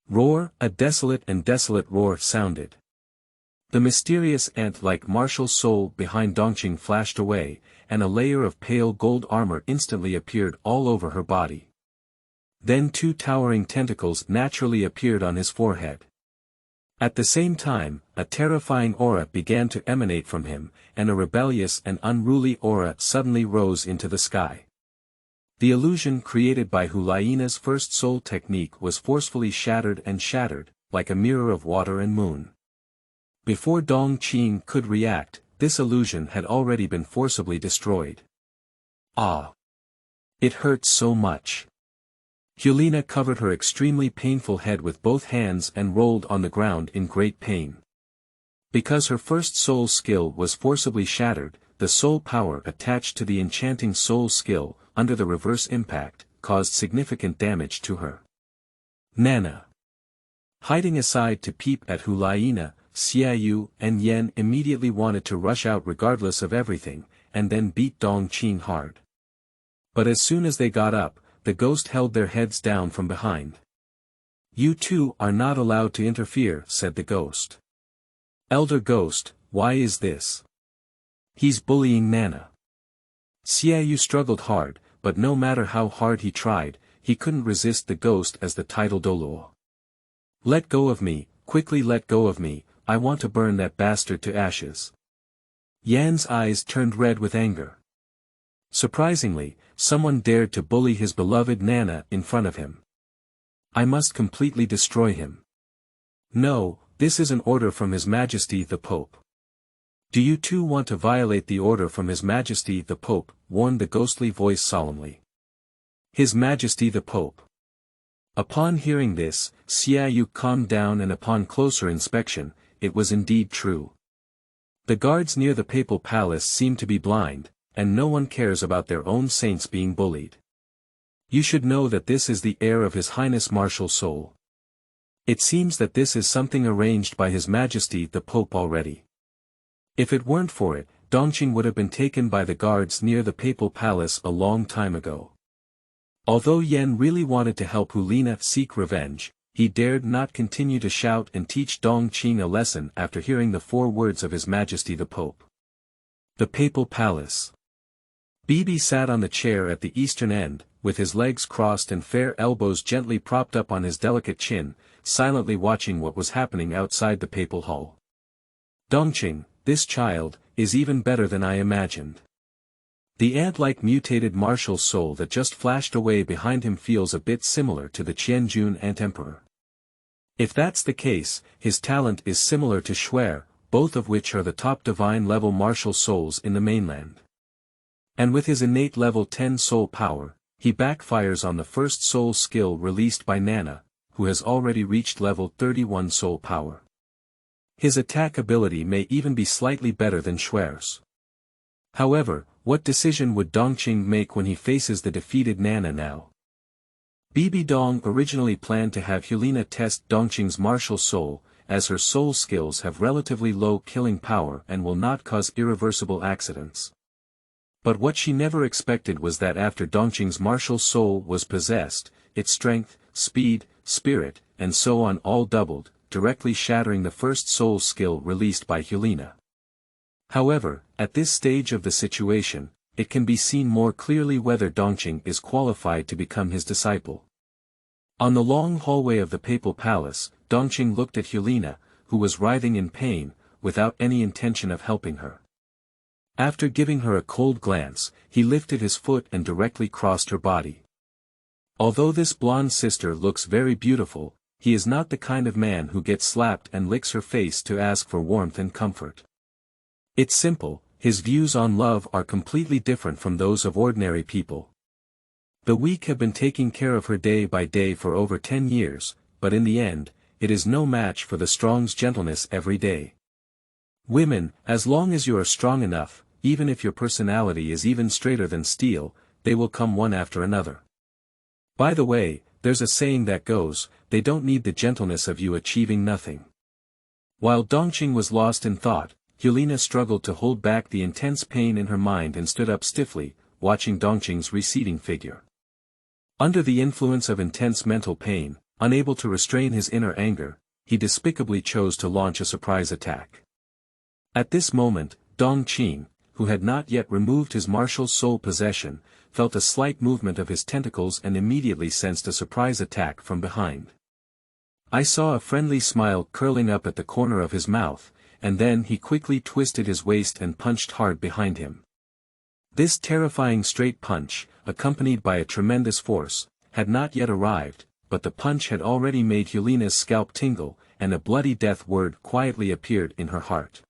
Roar, a desolate roar sounded. The mysterious ant-like martial soul behind Dongqing flashed away, and a layer of pale gold armor instantly appeared all over her body. Then two towering tentacles naturally appeared on his forehead. At the same time, a terrifying aura began to emanate from him, and a rebellious and unruly aura suddenly rose into the sky. The illusion created by Hulena's first soul technique was forcefully shattered, like a mirror of water and moon. Before Dongqing could react, this illusion had already been forcibly destroyed. Ah! It hurts so much. Hulena covered her extremely painful head with both hands and rolled on the ground in great pain. Because her first soul skill was forcibly shattered, the soul power attached to the enchanting soul skill, under the reverse impact, caused significant damage to her. Nana. Hiding aside to peep at Hulena, Xiaowu and Yan immediately wanted to rush out regardless of everything, and then beat Dongqing hard. But as soon as they got up, the ghost held their heads down from behind. "You two are not allowed to interfere," said the ghost. "Elder Ghost, why is this?" "He's bullying Nana." Xiaowu struggled hard, but no matter how hard he tried, he couldn't resist the ghost as the title Douluo. "Let go of me, quickly let go of me, I want to burn that bastard to ashes." Yan's eyes turned red with anger. Surprisingly, someone dared to bully his beloved Nana in front of him. "I must completely destroy him." "No, this is an order from His Majesty the Pope." "Do you two want to violate the order from His Majesty the Pope?" warned the ghostly voice solemnly. "His Majesty the Pope." Upon hearing this, Xiaowu calmed down, and upon closer inspection, it was indeed true. The guards near the papal palace seem to be blind, and no one cares about their own saints being bullied. You should know that this is the heir of His Highness Martial Soul. It seems that this is something arranged by His Majesty the Pope already. If it weren't for it, Dongqing would have been taken by the guards near the papal palace a long time ago. Although Yan really wanted to help Hulena seek revenge, he dared not continue to shout and teach Dongqing a lesson after hearing the 4 words of His Majesty the Pope. The papal palace. Bibi sat on the chair at the eastern end, with his legs crossed and fair elbows gently propped up on his delicate chin, silently watching what was happening outside the papal hall. "Dongqing, this child, is even better than I imagined. The ant-like mutated martial soul that just flashed away behind him feels a bit similar to the Tianjiao Ant Emperor. If that's the case, his talent is similar to Xiao, both of which are the top divine-level martial souls in the mainland. And with his innate level 10 soul power, he backfires on the first soul skill released by Nana, who has already reached level 31 soul power. His attack ability may even be slightly better than Xiao's. However, what decision would Dongqing make when he faces the defeated Nana now? Bibidong originally planned to have Hulena test Dongqing's martial soul, as her soul skills have relatively low killing power and will not cause irreversible accidents. But what she never expected was that after Dongqing's martial soul was possessed, its strength, speed, spirit, and so on all doubled, directly shattering the first soul skill released by Hulena. However, at this stage of the situation, it can be seen more clearly whether Dongqing is qualified to become his disciple. On the long hallway of the papal palace, Dongqing looked at Hulena, who was writhing in pain, without any intention of helping her. After giving her a cold glance, he lifted his foot and directly crossed her body. Although this blonde sister looks very beautiful, he is not the kind of man who gets slapped and licks her face to ask for warmth and comfort. It's simple, his views on love are completely different from those of ordinary people. The weak have been taking care of her day by day for over 10 years, but in the end, it is no match for the strong's gentleness every day. Women, as long as you are strong enough, even if your personality is even straighter than steel, they will come one after another. By the way, there's a saying that goes, they don't need the gentleness of you achieving nothing. While Dongqing was lost in thought, Hulena struggled to hold back the intense pain in her mind and stood up stiffly, watching Dongqing's receding figure. Under the influence of intense mental pain, unable to restrain his inner anger, he despicably chose to launch a surprise attack. At this moment, Dongqing, who had not yet removed his martial soul possession, felt a slight movement of his tentacles and immediately sensed a surprise attack from behind. I saw a friendly smile curling up at the corner of his mouth, and then he quickly twisted his waist and punched hard behind him. This terrifying straight punch, accompanied by a tremendous force, had not yet arrived, but the punch had already made Hulena's scalp tingle, and a bloody death word quietly appeared in her heart.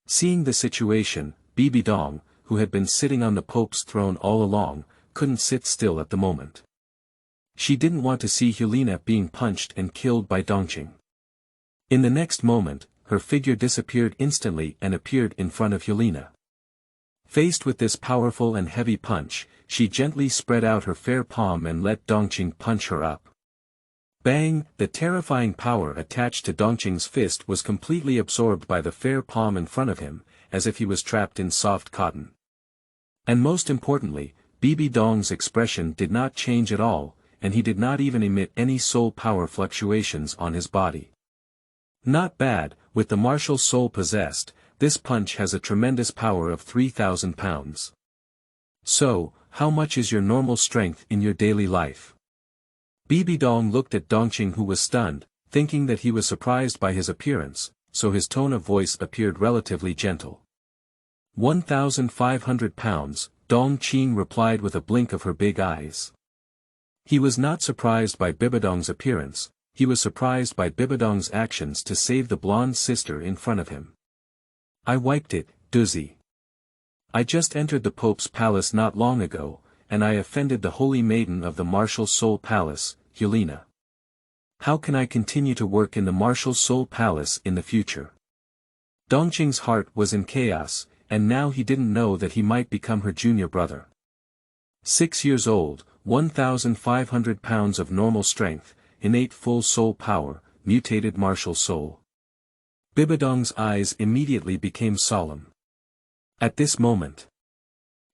Seeing the situation, Bibidong, who had been sitting on the Pope's throne all along, couldn't sit still at the moment. She didn't want to see Hulena being punched and killed by Dongqing. In the next moment, her figure disappeared instantly and appeared in front of Hulena. Faced with this powerful and heavy punch, she gently spread out her fair palm and let Dongqing punch her up. Bang! The terrifying power attached to Dongqing's fist was completely absorbed by the fair palm in front of him, as if he was trapped in soft cotton. And most importantly, Bibidong's expression did not change at all, and he did not even emit any soul power fluctuations on his body. Not bad, with the martial soul possessed, this punch has a tremendous power of 3,000 pounds. So, how much is your normal strength in your daily life? Bibidong looked at Dongqing, who was stunned, thinking that he was surprised by his appearance, so his tone of voice appeared relatively gentle. 1,500 pounds, Dongqing replied with a blink of her big eyes. He was not surprised by Bibidong's appearance, he was surprised by Bibidong's actions to save the blonde sister in front of him. I wiped it, Duzzy. I just entered the Pope's palace not long ago, and I offended the Holy Maiden of the Martial Soul Palace, Hulena. How can I continue to work in the Martial Soul Palace in the future? Dongqing's heart was in chaos, and now he didn't know that he might become her junior brother. 6 years old, 1,500 pounds of normal strength, innate full soul power, mutated martial soul. Bibidong's eyes immediately became solemn. At this moment,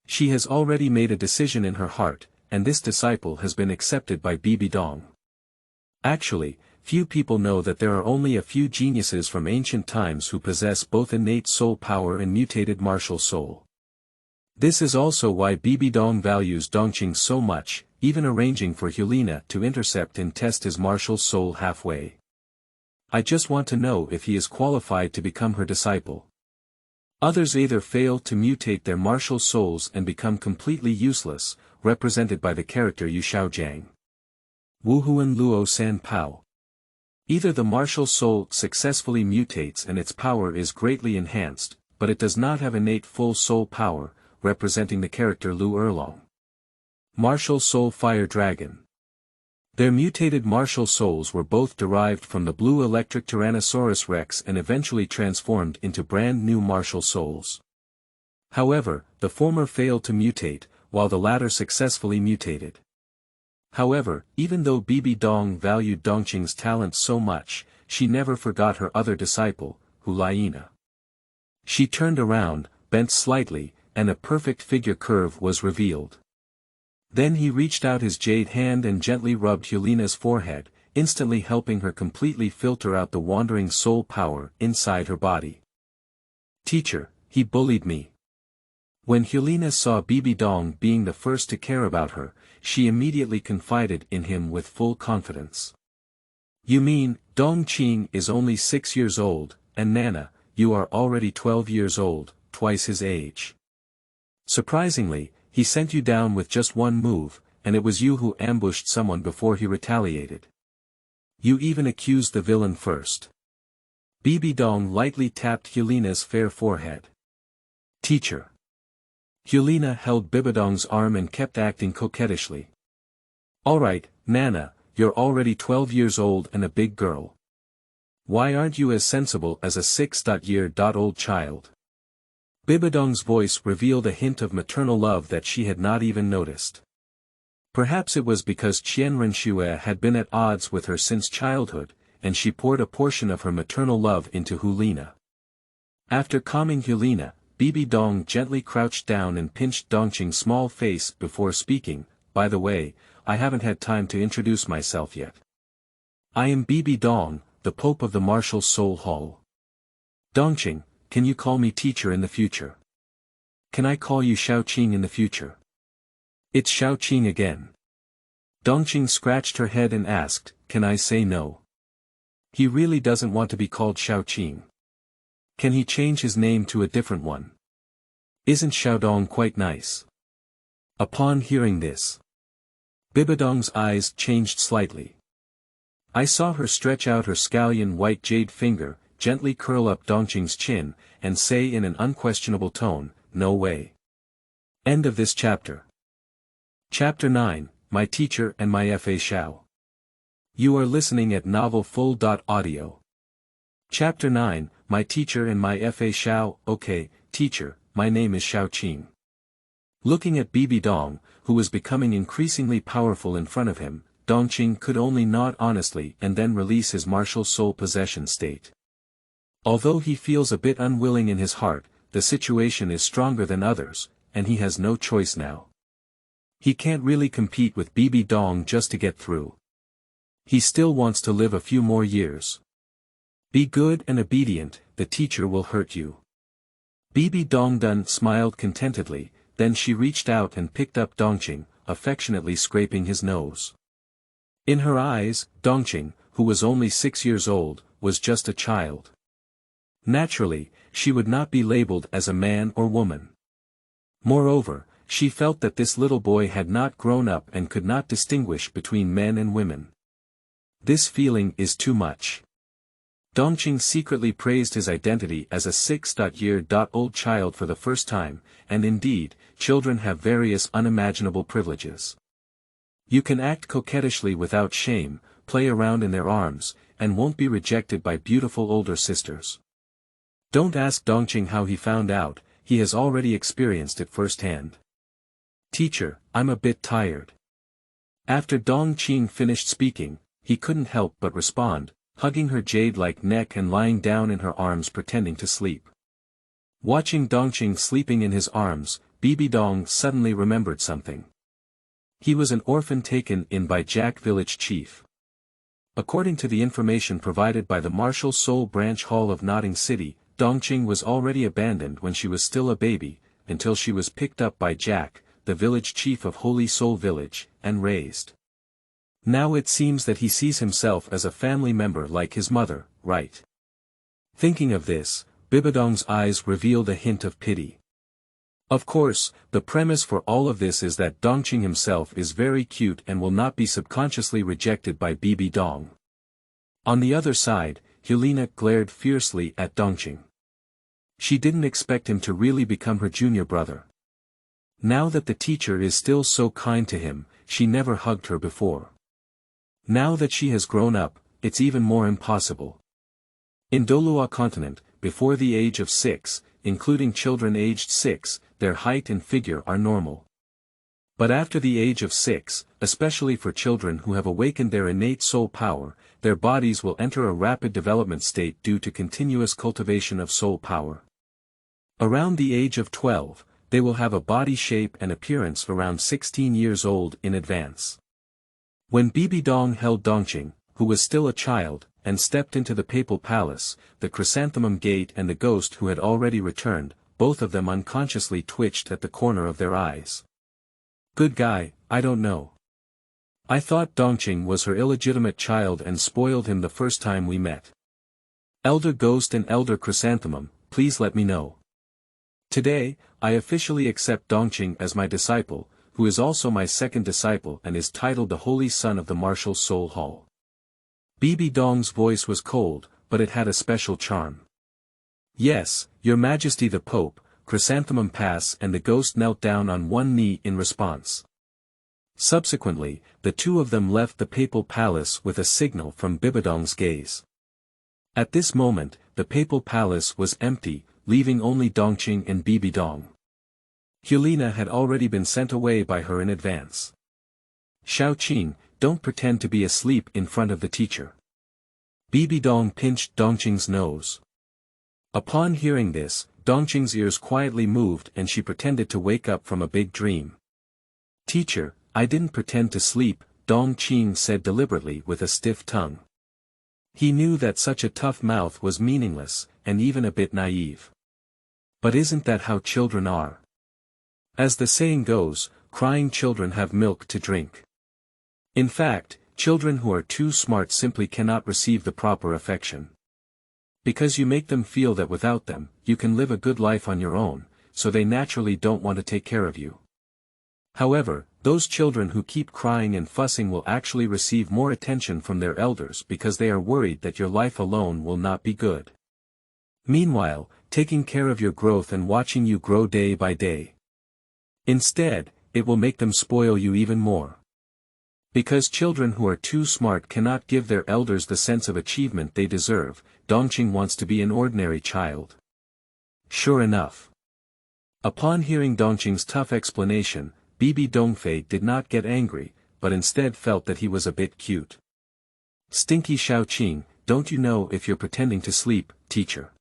she has already made a decision in her heart, and this disciple has been accepted by Bibidong. Actually, few people know that there are only a few geniuses from ancient times who possess both innate soul power and mutated martial soul. This is also why Bibidong values Dongqing so much, even arranging for Hulena to intercept and test his martial soul halfway. I just want to know if he is qualified to become her disciple. Others either fail to mutate their martial souls and become completely useless, represented by the character Yu Xiaojiang. Wuhuan Luo San Pao. Either the martial soul successfully mutates and its power is greatly enhanced, but it does not have innate full soul power, representing the character Lu Erlong. Martial Soul Fire Dragon. Their mutated martial souls were both derived from the blue electric Tyrannosaurus Rex and eventually transformed into brand new martial souls. However, the former failed to mutate, while the latter successfully mutated. However, even though Bibidong valued Dongqing's talent so much, she never forgot her other disciple, Hulena. She turned around, bent slightly, and a perfect figure curve was revealed. Then he reached out his jade hand and gently rubbed Hulena's forehead, instantly helping her completely filter out the wandering soul power inside her body. Teacher, he bullied me. When Hulena saw Bibidong being the first to care about her, she immediately confided in him with full confidence. You mean, Dongqing is only 6 years old, and Nana, you are already 12 years old, twice his age. Surprisingly, he sent you down with just one move, and it was you who ambushed someone before he retaliated. You even accused the villain first. Bibidong lightly tapped Hulena's fair forehead. Teacher. Hulena held Bibidong's arm and kept acting coquettishly. Alright, Nana, you're already 12 years old and a big girl. Why aren't you as sensible as a 6-year-old child? Bibidong's voice revealed a hint of maternal love that she had not even noticed. Perhaps it was because Qian Renxue had been at odds with her since childhood, and she poured a portion of her maternal love into Hulena. After calming Hulena, Bibidong gently crouched down and pinched Dongqing's small face before speaking. By the way, I haven't had time to introduce myself yet. I am Bibidong, the Pope of the Martial Soul Hall. Dongqing, can you call me teacher in the future? Can I call you Xiaoqing in the future? It's Xiaoqing again. Dongqing scratched her head and asked, can I say no? He really doesn't want to be called Xiaoqing. Can he change his name to a different one? Isn't Xiaodong quite nice? Upon hearing this, Bibidong's eyes changed slightly. I saw her stretch out her scallion white jade finger, gently curl up Dongqing's chin, and say in an unquestionable tone, no way. End of this chapter. Chapter 9, My Teacher and My Fa Xiao. You are listening at novelfull.audio. Chapter 9, My Teacher and My Fa Xiao. Okay, teacher, my name is Xiaoqing. Looking at Bibidong, who was becoming increasingly powerful in front of him, Dongqing could only nod honestly and then release his martial soul possession state. Although he feels a bit unwilling in his heart, the situation is stronger than others, and he has no choice now. He can't really compete with Bibidong just to get through. He still wants to live a few more years. Be good and obedient, the teacher will hurt you. Bibidong smiled contentedly, then she reached out and picked up Dongqing, affectionately scraping his nose. In her eyes, Dongqing, who was only 6 years old, was just a child. Naturally, she would not be labeled as a man or woman. Moreover, she felt that this little boy had not grown up and could not distinguish between men and women. This feeling is too much. Dongqing secretly praised his identity as a 6-year-old child for the first time, and indeed, children have various unimaginable privileges. You can act coquettishly without shame, play around in their arms, and won't be rejected by beautiful older sisters. Don't ask Dongqing how he found out, he has already experienced it firsthand. Teacher, I'm a bit tired. After Dongqing finished speaking, he couldn't help but respond, hugging her jade-like neck and lying down in her arms pretending to sleep. Watching Dongqing sleeping in his arms, Bibidong suddenly remembered something. He was an orphan taken in by Jack village chief. According to the information provided by the Martial Soul Branch Hall of Notting City, Dongqing was already abandoned when she was still a baby, until she was picked up by Jack, the village chief of Holy Soul Village, and raised. Now it seems that he sees himself as a family member like his mother, right? Thinking of this, Bibidong's eyes revealed a hint of pity. Of course, the premise for all of this is that Dongqing himself is very cute and will not be subconsciously rejected by Bibidong. On the other side, Hulena glared fiercely at Dongqing. She didn't expect him to really become her junior brother. Now that the teacher is still so kind to him, she never hugged her before. Now that she has grown up, it's even more impossible. In Douluo continent, before the age of 6, including children aged 6, their height and figure are normal. But after the age of 6, especially for children who have awakened their innate soul power, their bodies will enter a rapid development state due to continuous cultivation of soul power. Around the age of 12, they will have a body shape and appearance around 16 years old in advance. When Bibidong held Dongqing, who was still a child, and stepped into the papal palace, the chrysanthemum gate and the ghost who had already returned, both of them unconsciously twitched at the corner of their eyes. Good guy, I don't know. I thought Dongqing was her illegitimate child and spoiled him the first time we met. Elder Ghost and Elder Chrysanthemum, please let me know. Today, I officially accept Dongqing as my disciple, who is also my second disciple and is titled the Holy Son of the Martial Soul Hall. Bibidong's voice was cold, but it had a special charm. Yes, Your Majesty the Pope, Chrysanthemum Pass and the ghost knelt down on one knee in response. Subsequently, the two of them left the papal palace with a signal from Bibidong's gaze. At this moment, the papal palace was empty, leaving only Dongqing and Bibidong. Hulena had already been sent away by her in advance. Xiao, don't pretend to be asleep in front of the teacher. Bibidong pinched Dongqing's nose. Upon hearing this, Dongqing's ears quietly moved and she pretended to wake up from a big dream. Teacher, I didn't pretend to sleep, Dongqing said deliberately with a stiff tongue. He knew that such a tough mouth was meaningless, and even a bit naive. But isn't that how children are? As the saying goes, crying children have milk to drink. In fact, children who are too smart simply cannot receive the proper affection. Because you make them feel that without them, you can live a good life on your own, so they naturally don't want to take care of you. However, those children who keep crying and fussing will actually receive more attention from their elders because they are worried that your life alone will not be good. Meanwhile, taking care of your growth and watching you grow day by day. Instead, it will make them spoil you even more. Because children who are too smart cannot give their elders the sense of achievement they deserve, Dongqing wants to be an ordinary child. Sure enough. Upon hearing Dongqing's tough explanation, Bibidong did not get angry, but instead felt that he was a bit cute. Stinky Xiao, don't you know if you're pretending to sleep, teacher?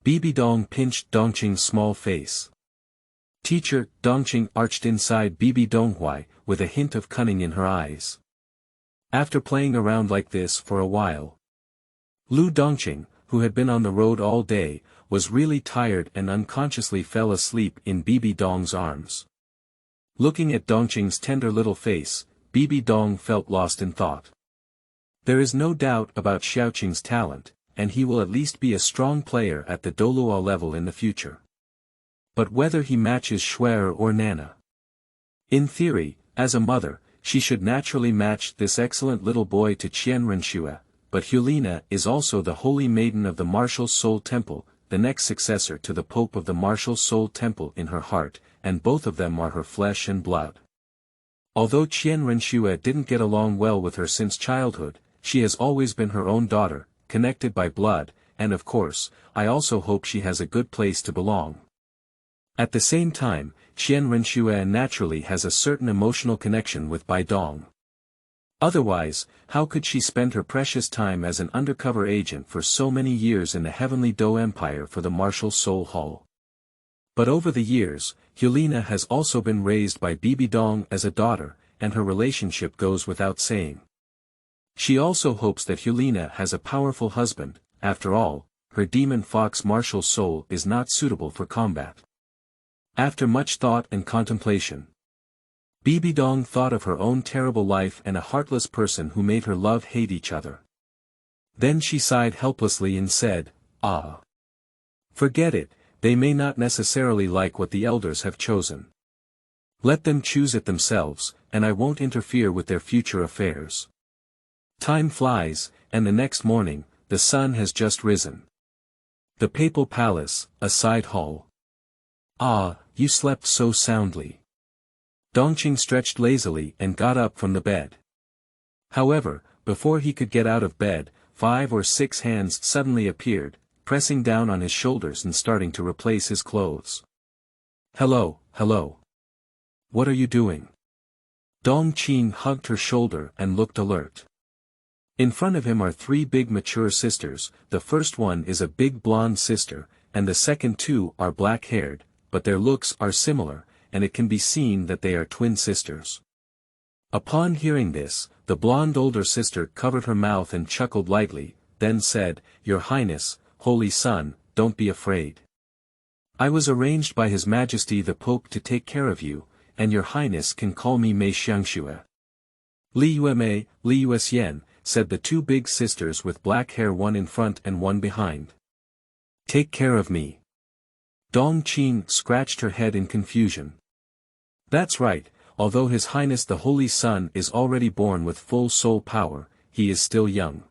Bibidong pinched Dongqing's small face. Teacher, Dongqing arched inside Bibidong with a hint of cunning in her eyes. After playing around like this for a while, Lu Dongqing, who had been on the road all day, was really tired and unconsciously fell asleep in Bibidong's arms. Looking at Dongqing's tender little face, Bibidong felt lost in thought. There is no doubt about Xiaoqing's talent, and he will at least be a strong player at the Douluo level in the future. But whether he matches Shuai or Nana. In theory, as a mother, she should naturally match this excellent little boy to Qianrenshui, but Hulena is also the holy maiden of the Martial Soul Temple, the next successor to the Pope of the Martial Soul Temple in her heart, and both of them are her flesh and blood. Although Qianrenshui didn't get along well with her since childhood, she has always been her own daughter, connected by blood, and of course, I also hope she has a good place to belong. At the same time, Qianrenshui naturally has a certain emotional connection with Bibidong. Otherwise, how could she spend her precious time as an undercover agent for so many years in the Heavenly Do Empire for the Martial Soul Hall? But over the years, Hulena has also been raised by Bibidong as a daughter, and her relationship goes without saying. She also hopes that Hulena has a powerful husband. After all, her demon fox martial soul is not suitable for combat. After much thought and contemplation, Bibidong thought of her own terrible life and a heartless person who made her love hate each other. Then she sighed helplessly and said, "Ah. Forget it, they may not necessarily like what the elders have chosen. Let them choose it themselves, and I won't interfere with their future affairs." Time flies, and the next morning, the sun has just risen. The Papal Palace, a side hall. "Ah, you slept so soundly." Dongqing stretched lazily and got up from the bed. However, before he could get out of bed, 5 or 6 hands suddenly appeared, pressing down on his shoulders and starting to replace his clothes. "Hello, hello. What are you doing?" Dongqing hugged her shoulder and looked alert. In front of him are 3 big mature sisters. The first one is a big blonde sister, and the second 2 are black-haired, but their looks are similar, and it can be seen that they are twin sisters. Upon hearing this, the blonde older sister covered her mouth and chuckled lightly, then said, "Your Highness, Holy Son, don't be afraid. I was arranged by His Majesty the Pope to take care of you, and your Highness can call me Mei Xiangxue." "Li Yuemei, Li Yuesian," said the 2 big sisters with black hair, one in front and one behind. "Take care of me." Dongqing scratched her head in confusion. That's right, although His Highness the Holy Son is already born with full soul power, he is still young.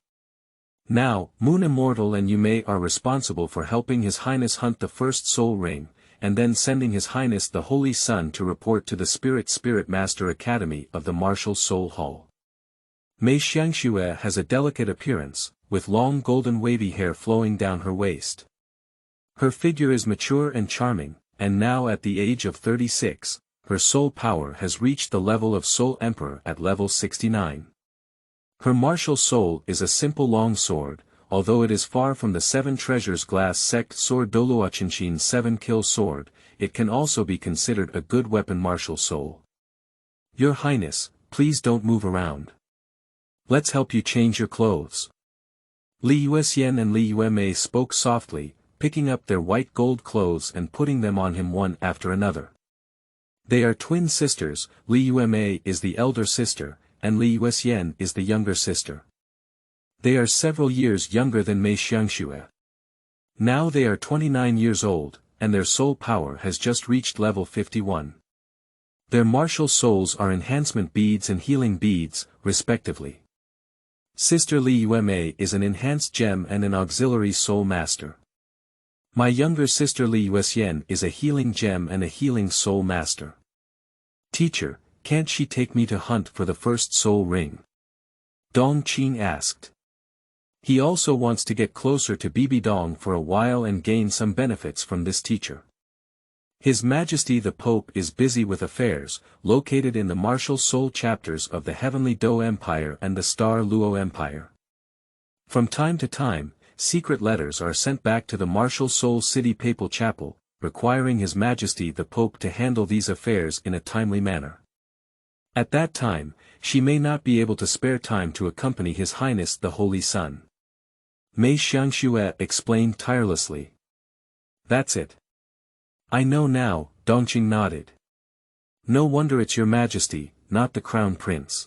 Now, Moon Immortal and Yume are responsible for helping His Highness hunt the first soul ring, and then sending His Highness the Holy Son to report to the Spirit Master Academy of the Martial Soul Hall. Mei Xiangxue has a delicate appearance, with long golden wavy hair flowing down her waist. Her figure is mature and charming, and now at the age of 36, her soul power has reached the level of Soul Emperor at level 69. Her martial soul is a simple long sword, although it is far from the 7 treasures glass sect sword Douluo 7-kill sword, it can also be considered a good weapon martial soul. Your Highness, please don't move around. Let's help you change your clothes. Li Yuxian and Li Yuemei spoke softly, picking up their white gold clothes and putting them on him one after another. They are twin sisters, Li Yuemei is the elder sister, and Li Yuxian is the younger sister. They are several years younger than Mei Xiangxue. Now they are 29 years old, and their soul power has just reached level 51. Their martial souls are enhancement beads and healing beads, respectively. Sister Li Yuemei is an enhanced gem and an auxiliary soul master. My younger sister Li Yuxian is a healing gem and a healing soul master. Teacher, can't she take me to hunt for the first soul ring? Dongqing asked. He also wants to get closer to Bibidong for a while and gain some benefits from this teacher. His Majesty the Pope is busy with affairs, located in the martial soul chapters of the Heavenly Do Empire and the Star Luo Empire. From time to time, secret letters are sent back to the Martial Soul City Papal Chapel, requiring His Majesty the Pope to handle these affairs in a timely manner. At that time, she may not be able to spare time to accompany His Highness the Holy Son. Mei Xiangxue explained tirelessly. That's it. I know now, Dongqing nodded. No wonder it's Your Majesty, not the Crown Prince.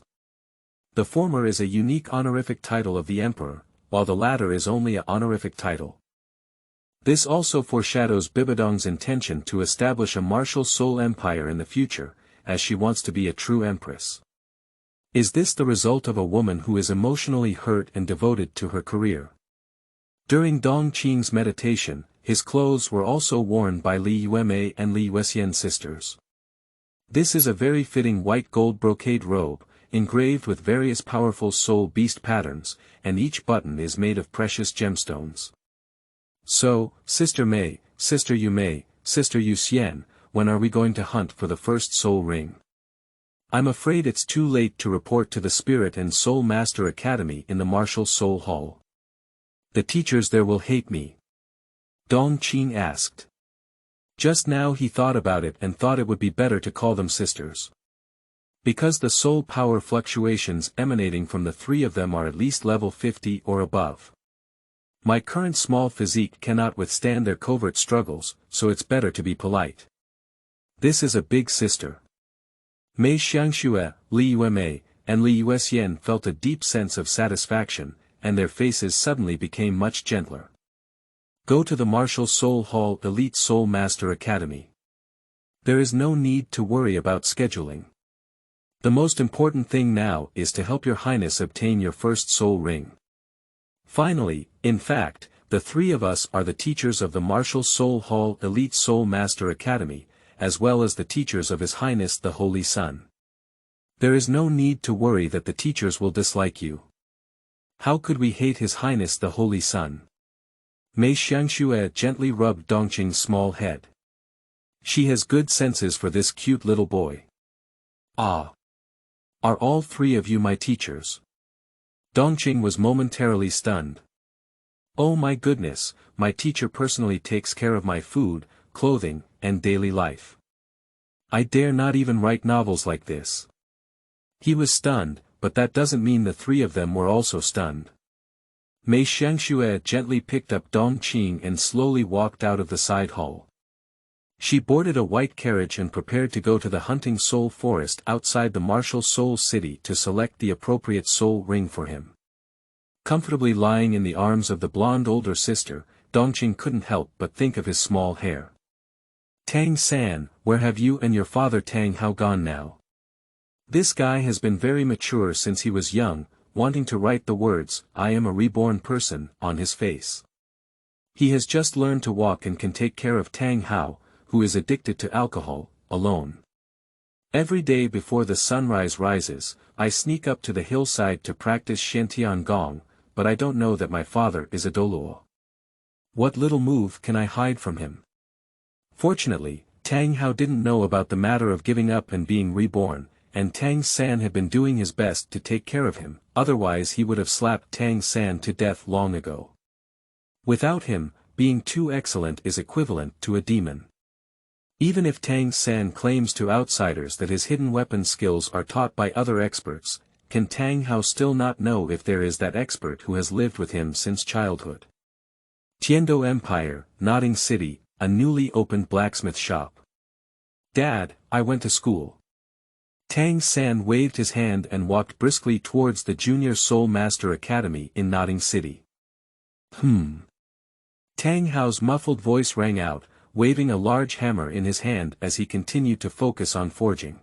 The former is a unique honorific title of the Emperor, while the latter is only an honorific title. This also foreshadows Bibidong's intention to establish a martial soul empire in the future, as she wants to be a true empress. Is this the result of a woman who is emotionally hurt and devoted to her career? During Dongqing's meditation, his clothes were also worn by Li Yuemei and Li Yuxian sisters. This is a very fitting white gold brocade robe, engraved with various powerful soul beast patterns, and each button is made of precious gemstones. So, Sister Mei, Sister Yuemei, Sister Yuxian, when are we going to hunt for the first soul ring? I'm afraid it's too late to report to the Spirit and Soul Master Academy in the Martial Soul Hall. The teachers there will hate me. Dongqing asked. Just now he thought about it and thought it would be better to call them sisters. Because the soul power fluctuations emanating from the 3 of them are at least level 50 or above. My current small physique cannot withstand their covert struggles, so it's better to be polite. This is a big sister. Mei Xiangxue, Li Yuemei, and Li Yuxian felt a deep sense of satisfaction, and their faces suddenly became much gentler. Go to the Martial Soul Hall Elite Soul Master Academy. There is no need to worry about scheduling. The most important thing now is to help Your Highness obtain your first soul ring. Finally, in fact, the 3 of us are the teachers of the Martial Soul Hall Elite Soul Master Academy, as well as the teachers of His Highness the Holy Son. There is no need to worry that the teachers will dislike you. How could we hate His Highness the Holy Son? Mei Xiangxue gently rubbed Dongqing's small head. She has good senses for this cute little boy. Ah! Are all 3 of you my teachers? Dongqing was momentarily stunned. Oh my goodness, my teacher personally takes care of my food, clothing, and daily life. I dare not even write novels like this. He was stunned, but that doesn't mean the 3 of them were also stunned. Mei Xiangxue gently picked up Dongqing and slowly walked out of the side hall. She boarded a white carriage and prepared to go to the hunting soul forest outside the Martial Soul City to select the appropriate soul ring for him. Comfortably lying in the arms of the blonde older sister, Dongqing couldn't help but think of his small hair. Tang-san, where have you and your father Tang Hao gone now? This guy has been very mature since he was young, wanting to write the words, I am a reborn person, on his face. He has just learned to walk and can take care of Tang Hao, who is addicted to alcohol, alone. Every day before the sunrise rises, I sneak up to the hillside to practice Shantian Gong, but I don't know that my father is a Douluo. What little move can I hide from him? Fortunately, Tang Hao didn't know about the matter of giving up and being reborn, and Tang San had been doing his best to take care of him, otherwise he would have slapped Tang San to death long ago. Without him, being too excellent is equivalent to a demon. Even if Tang San claims to outsiders that his hidden weapon skills are taught by other experts, can Tang Hao still not know if there is that expert who has lived with him since childhood? Tianjiao Empire, Notting City, a newly opened blacksmith shop. Dad, I went to school. Tang San waved his hand and walked briskly towards the Junior Soul Master Academy in Notting City. Tang Hao's muffled voice rang out, waving a large hammer in his hand as he continued to focus on forging.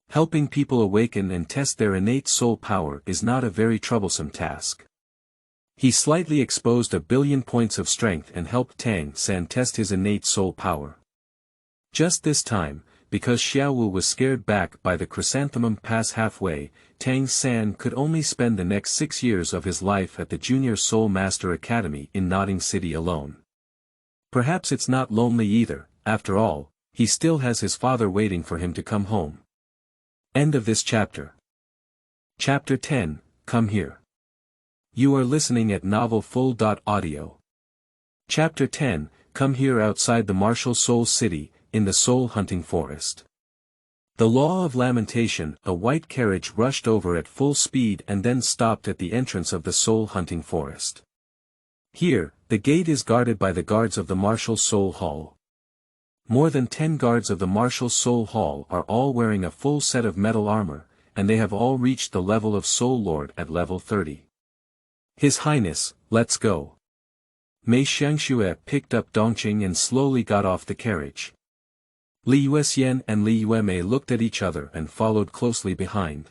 Helping people awaken and test their innate soul power is not a very troublesome task. He slightly exposed 1 billion points of strength and helped Tang San test his innate soul power. Just this time, because Xiaowu was scared back by the chrysanthemum pass halfway, Tang San could only spend the next 6 years of his life at the Junior Soul Master Academy in Notting City alone. Perhaps it's not lonely either, after all, he still has his father waiting for him to come home. End of this chapter. Chapter 10, Come Here. You are listening at novelfull.audio. Chapter 10, Come Here. Outside the martial soul city, in the soul hunting forest. The Law of Lamentation, a white carriage rushed over at full speed and then stopped at the entrance of the soul hunting forest. Here, the gate is guarded by the guards of the Martial Soul Hall. More than 10 guards of the Martial Soul Hall are all wearing a full set of metal armor, and they have all reached the level of Soul Lord at level 30. His Highness, let's go. Mei Xiangxue picked up Dongqing and slowly got off the carriage. Li Yuexian and Li Yuemei looked at each other and followed closely behind.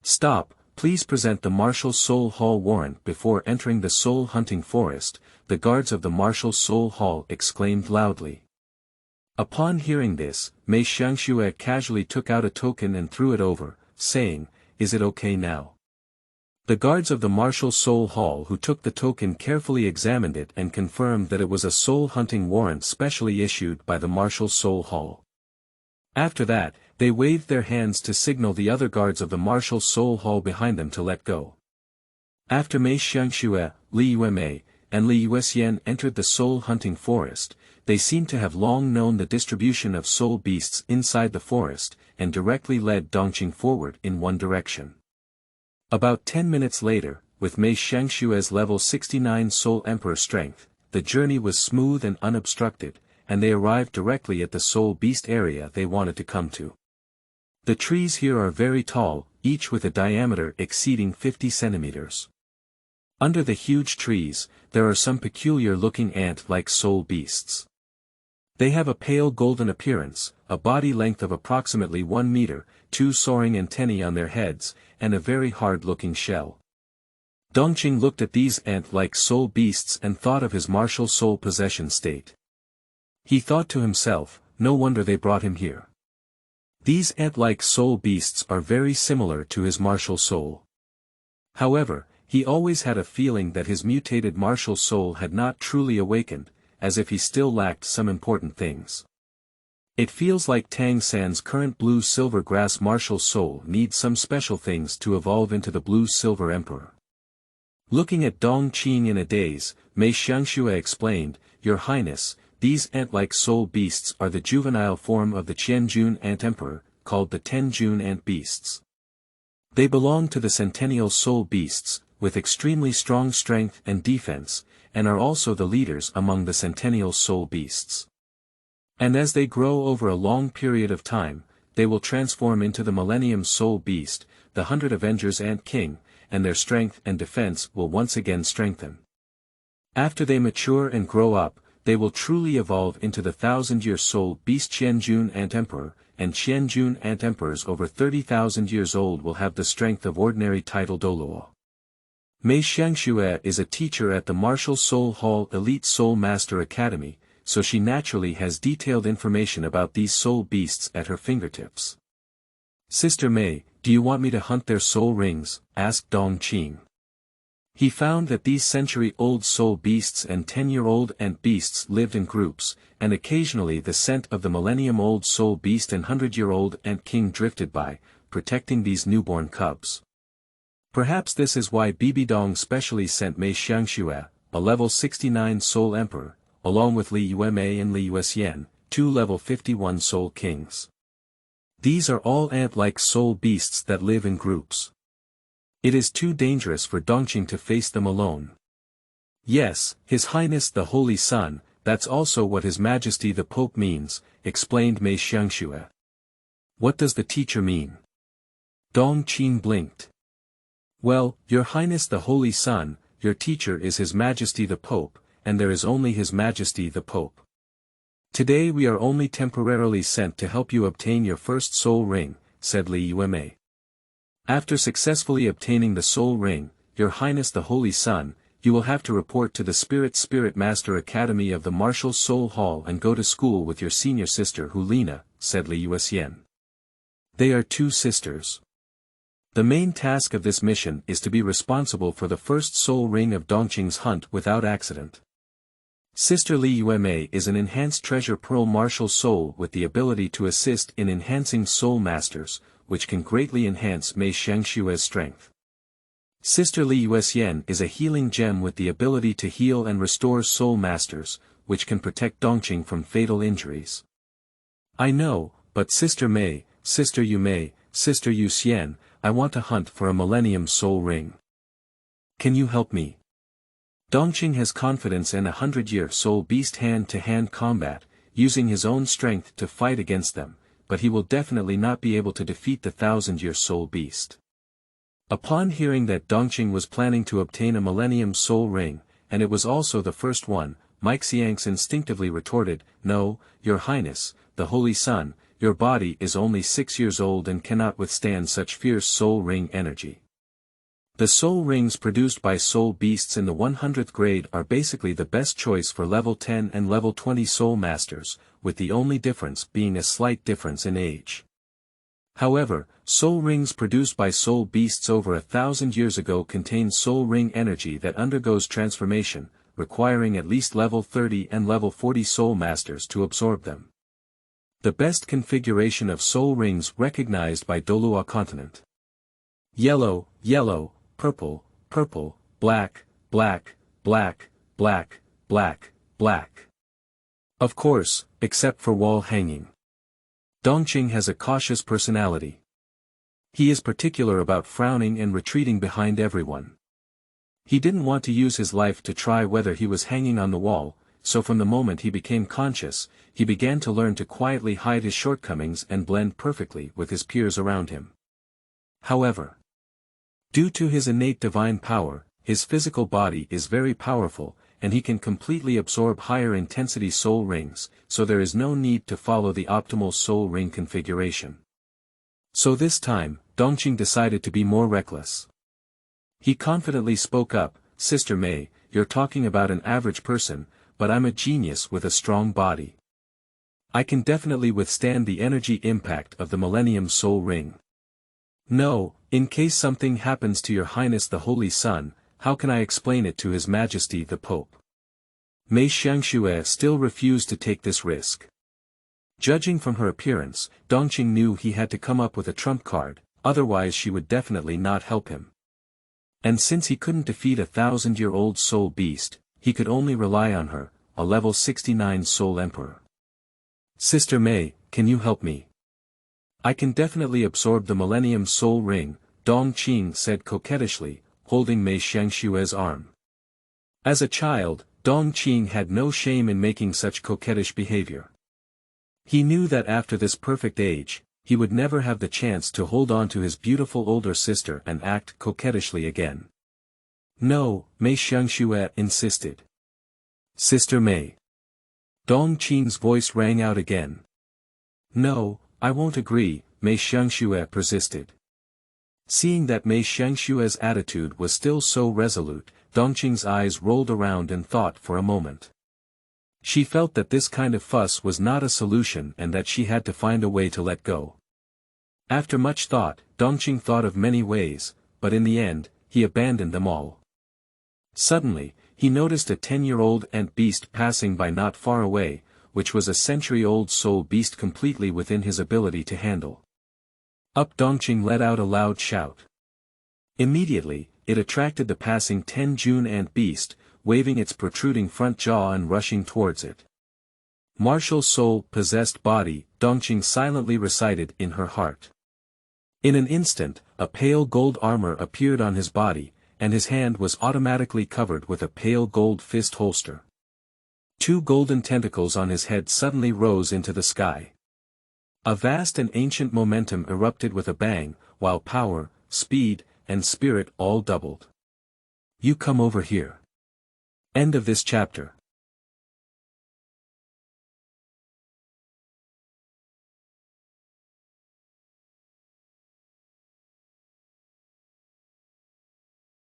Stop, please present the Martial Soul Hall warrant before entering the soul hunting forest, the guards of the Martial Soul Hall exclaimed loudly. Upon hearing this, Mei Xiangxue casually took out a token and threw it over, saying, Is it okay now? The guards of the Martial Soul Hall who took the token carefully examined it and confirmed that it was a soul hunting warrant specially issued by the Martial Soul Hall. After that, they waved their hands to signal the other guards of the Martial Soul Hall behind them to let go. After Mei Xiangxue, Li Yuemei, and Li Yuexian entered the soul hunting forest, they seemed to have long known the distribution of soul beasts inside the forest, and directly led Dongqing forward in one direction. About 10 minutes later, with Mei Xiangxue's level 69 Soul Emperor strength, the journey was smooth and unobstructed, and they arrived directly at the soul beast area they wanted to come to. The trees here are very tall, each with a diameter exceeding 50 centimeters. Under the huge trees, there are some peculiar-looking ant-like soul beasts. They have a pale golden appearance, a body length of approximately 1 meter, 2 soaring antennae on their heads, and a very hard-looking shell. Dongqing looked at these ant-like soul beasts and thought of his martial soul possession state. He thought to himself, no wonder they brought him here. These ant-like soul beasts are very similar to his martial soul. However, he always had a feeling that his mutated martial soul had not truly awakened, as if he still lacked some important things. It feels like Tang San's current blue-silver grass martial soul needs some special things to evolve into the blue-silver emperor. Looking at Dongqing in a daze, Mei Xiangxue explained, Your Highness, these ant-like soul beasts are the juvenile form of the Tianjiao Ant Emperor, called the Tianjiao Ant Beasts. They belong to the centennial soul beasts, with extremely strong strength and defense, and are also the leaders among the centennial soul beasts. And as they grow over a long period of time, they will transform into the Millennium Soul Beast, the 100 Avengers Ant King, and their strength and defense will once again strengthen. After they mature and grow up, they will truly evolve into the 1,000-year soul beast Tianjiao Ant Emperor, and Tianjiao Ant Emperors over 30,000 years old will have the strength of ordinary title Douluo. Mei Xiangxue is a teacher at the Martial Soul Hall Elite Soul Master Academy, so she naturally has detailed information about these soul beasts at her fingertips. Sister Mei, do you want me to hunt their soul rings? Asked Dongqing. He found that these century-old soul beasts and 10-year-old ant beasts lived in groups, and occasionally the scent of the millennium-old soul beast and 100-year-old ant king drifted by, protecting these newborn cubs. Perhaps this is why Bibidong specially sent Mei Xiangxue, a level 69 soul emperor, along with Li Yuemei and Li Yuxian, 2 level 51 soul kings. These are all ant-like soul beasts that live in groups. It is too dangerous for Dongqing to face them alone. Yes, His Highness the Holy Sun, that's also what His Majesty the Pope means, explained Mei Xiangxue. What does the teacher mean? Dongqing blinked. Well, Your Highness the Holy Sun, your teacher is His Majesty the Pope, and there is only His Majesty the Pope. Today we are only temporarily sent to help you obtain your first soul ring, said Li Yuemei. After successfully obtaining the soul ring, Your Highness the Holy Sun, you will have to report to the Spirit Master Academy of the Martial Soul Hall and go to school with your senior sister Hulena, said Li Yuxian. They are 2 sisters. The main task of this mission is to be responsible for the first soul ring of Dongqing's hunt without accident. Sister Li Yuemei is an enhanced treasure pearl martial soul with the ability to assist in enhancing soul masters, which can greatly enhance Mei Xiangxue's strength. Sister Li Yuxian is a healing gem with the ability to heal and restore soul masters, which can protect Dongqing from fatal injuries. I know, but Sister Mei, Sister Yumei, Sister Yuxian, I want to hunt for a millennium soul ring. Can you help me? Dongqing has confidence in a 100-year soul beast hand-to-hand combat, using his own strength to fight against them, but he will definitely not be able to defeat the 1,000-year soul beast. Upon hearing that Dongqing was planning to obtain a millennium soul ring, and it was also the first one, Mike Xiang's instinctively retorted, No, Your Highness, the Holy Sun, your body is only 6 years old and cannot withstand such fierce soul ring energy. The soul rings produced by soul beasts in the 100th grade are basically the best choice for level 10 and level 20 soul masters, with the only difference being a slight difference in age. However, soul rings produced by soul beasts over 1,000 years ago contain soul ring energy that undergoes transformation, requiring at least level 30 and level 40 soul masters to absorb them. The best configuration of soul rings recognized by Douluo continent. Yellow, yellow, purple, purple, black, black, black, black, black, black. Of course, except for wall hanging. Dongqing has a cautious personality. He is particular about frowning and retreating behind everyone. He didn't want to use his life to try whether he was hanging on the wall, so from the moment he became conscious, he began to learn to quietly hide his shortcomings and blend perfectly with his peers around him. However, due to his innate divine power, his physical body is very powerful, and he can completely absorb higher intensity soul rings, so there is no need to follow the optimal soul ring configuration. So this time, Dongqing decided to be more reckless. He confidently spoke up, Sister Mei, you're talking about an average person, but I'm a genius with a strong body. I can definitely withstand the energy impact of the Millennium Soul Ring. No, in case something happens to Your Highness the Holy Sun, how can I explain it to His Majesty the Pope? Mei Xiangxue still refused to take this risk. Judging from her appearance, Dongqing knew he had to come up with a trump card, otherwise she would definitely not help him. And since he couldn't defeat a 1,000-year-old soul beast, he could only rely on her, a level 69 soul emperor. Sister Mei, can you help me? I can definitely absorb the Millennium Soul Ring, Dongqing said coquettishly, holding Mei Xiangxue's arm. As a child, Dongqing had no shame in making such coquettish behavior. He knew that after this perfect age, he would never have the chance to hold on to his beautiful older sister and act coquettishly again. No, Mei Xiangxue insisted. Sister Mei. Dongqing's voice rang out again. No, I won't agree, Mei Xiangxue persisted. Seeing that Mei Xiangxue's attitude was still so resolute, Dongqing's eyes rolled around and thought for a moment. She felt that this kind of fuss was not a solution and that she had to find a way to let go. After much thought, Dongqing thought of many ways, but in the end, he abandoned them all. Suddenly, he noticed a 10-year-old ant beast passing by not far away, which was a century-old soul beast completely within his ability to handle. Up Dongqing let out a loud shout. Immediately, it attracted the passing 10-June ant beast, waving its protruding front jaw and rushing towards it. Martial soul possessed body, Dongqing silently recited in her heart. In an instant, a pale gold armor appeared on his body, and his hand was automatically covered with a pale gold fist holster. 2 golden tentacles on his head suddenly rose into the sky. A vast and ancient momentum erupted with a bang, while power, speed, and spirit all doubled. You come over here. End of this chapter.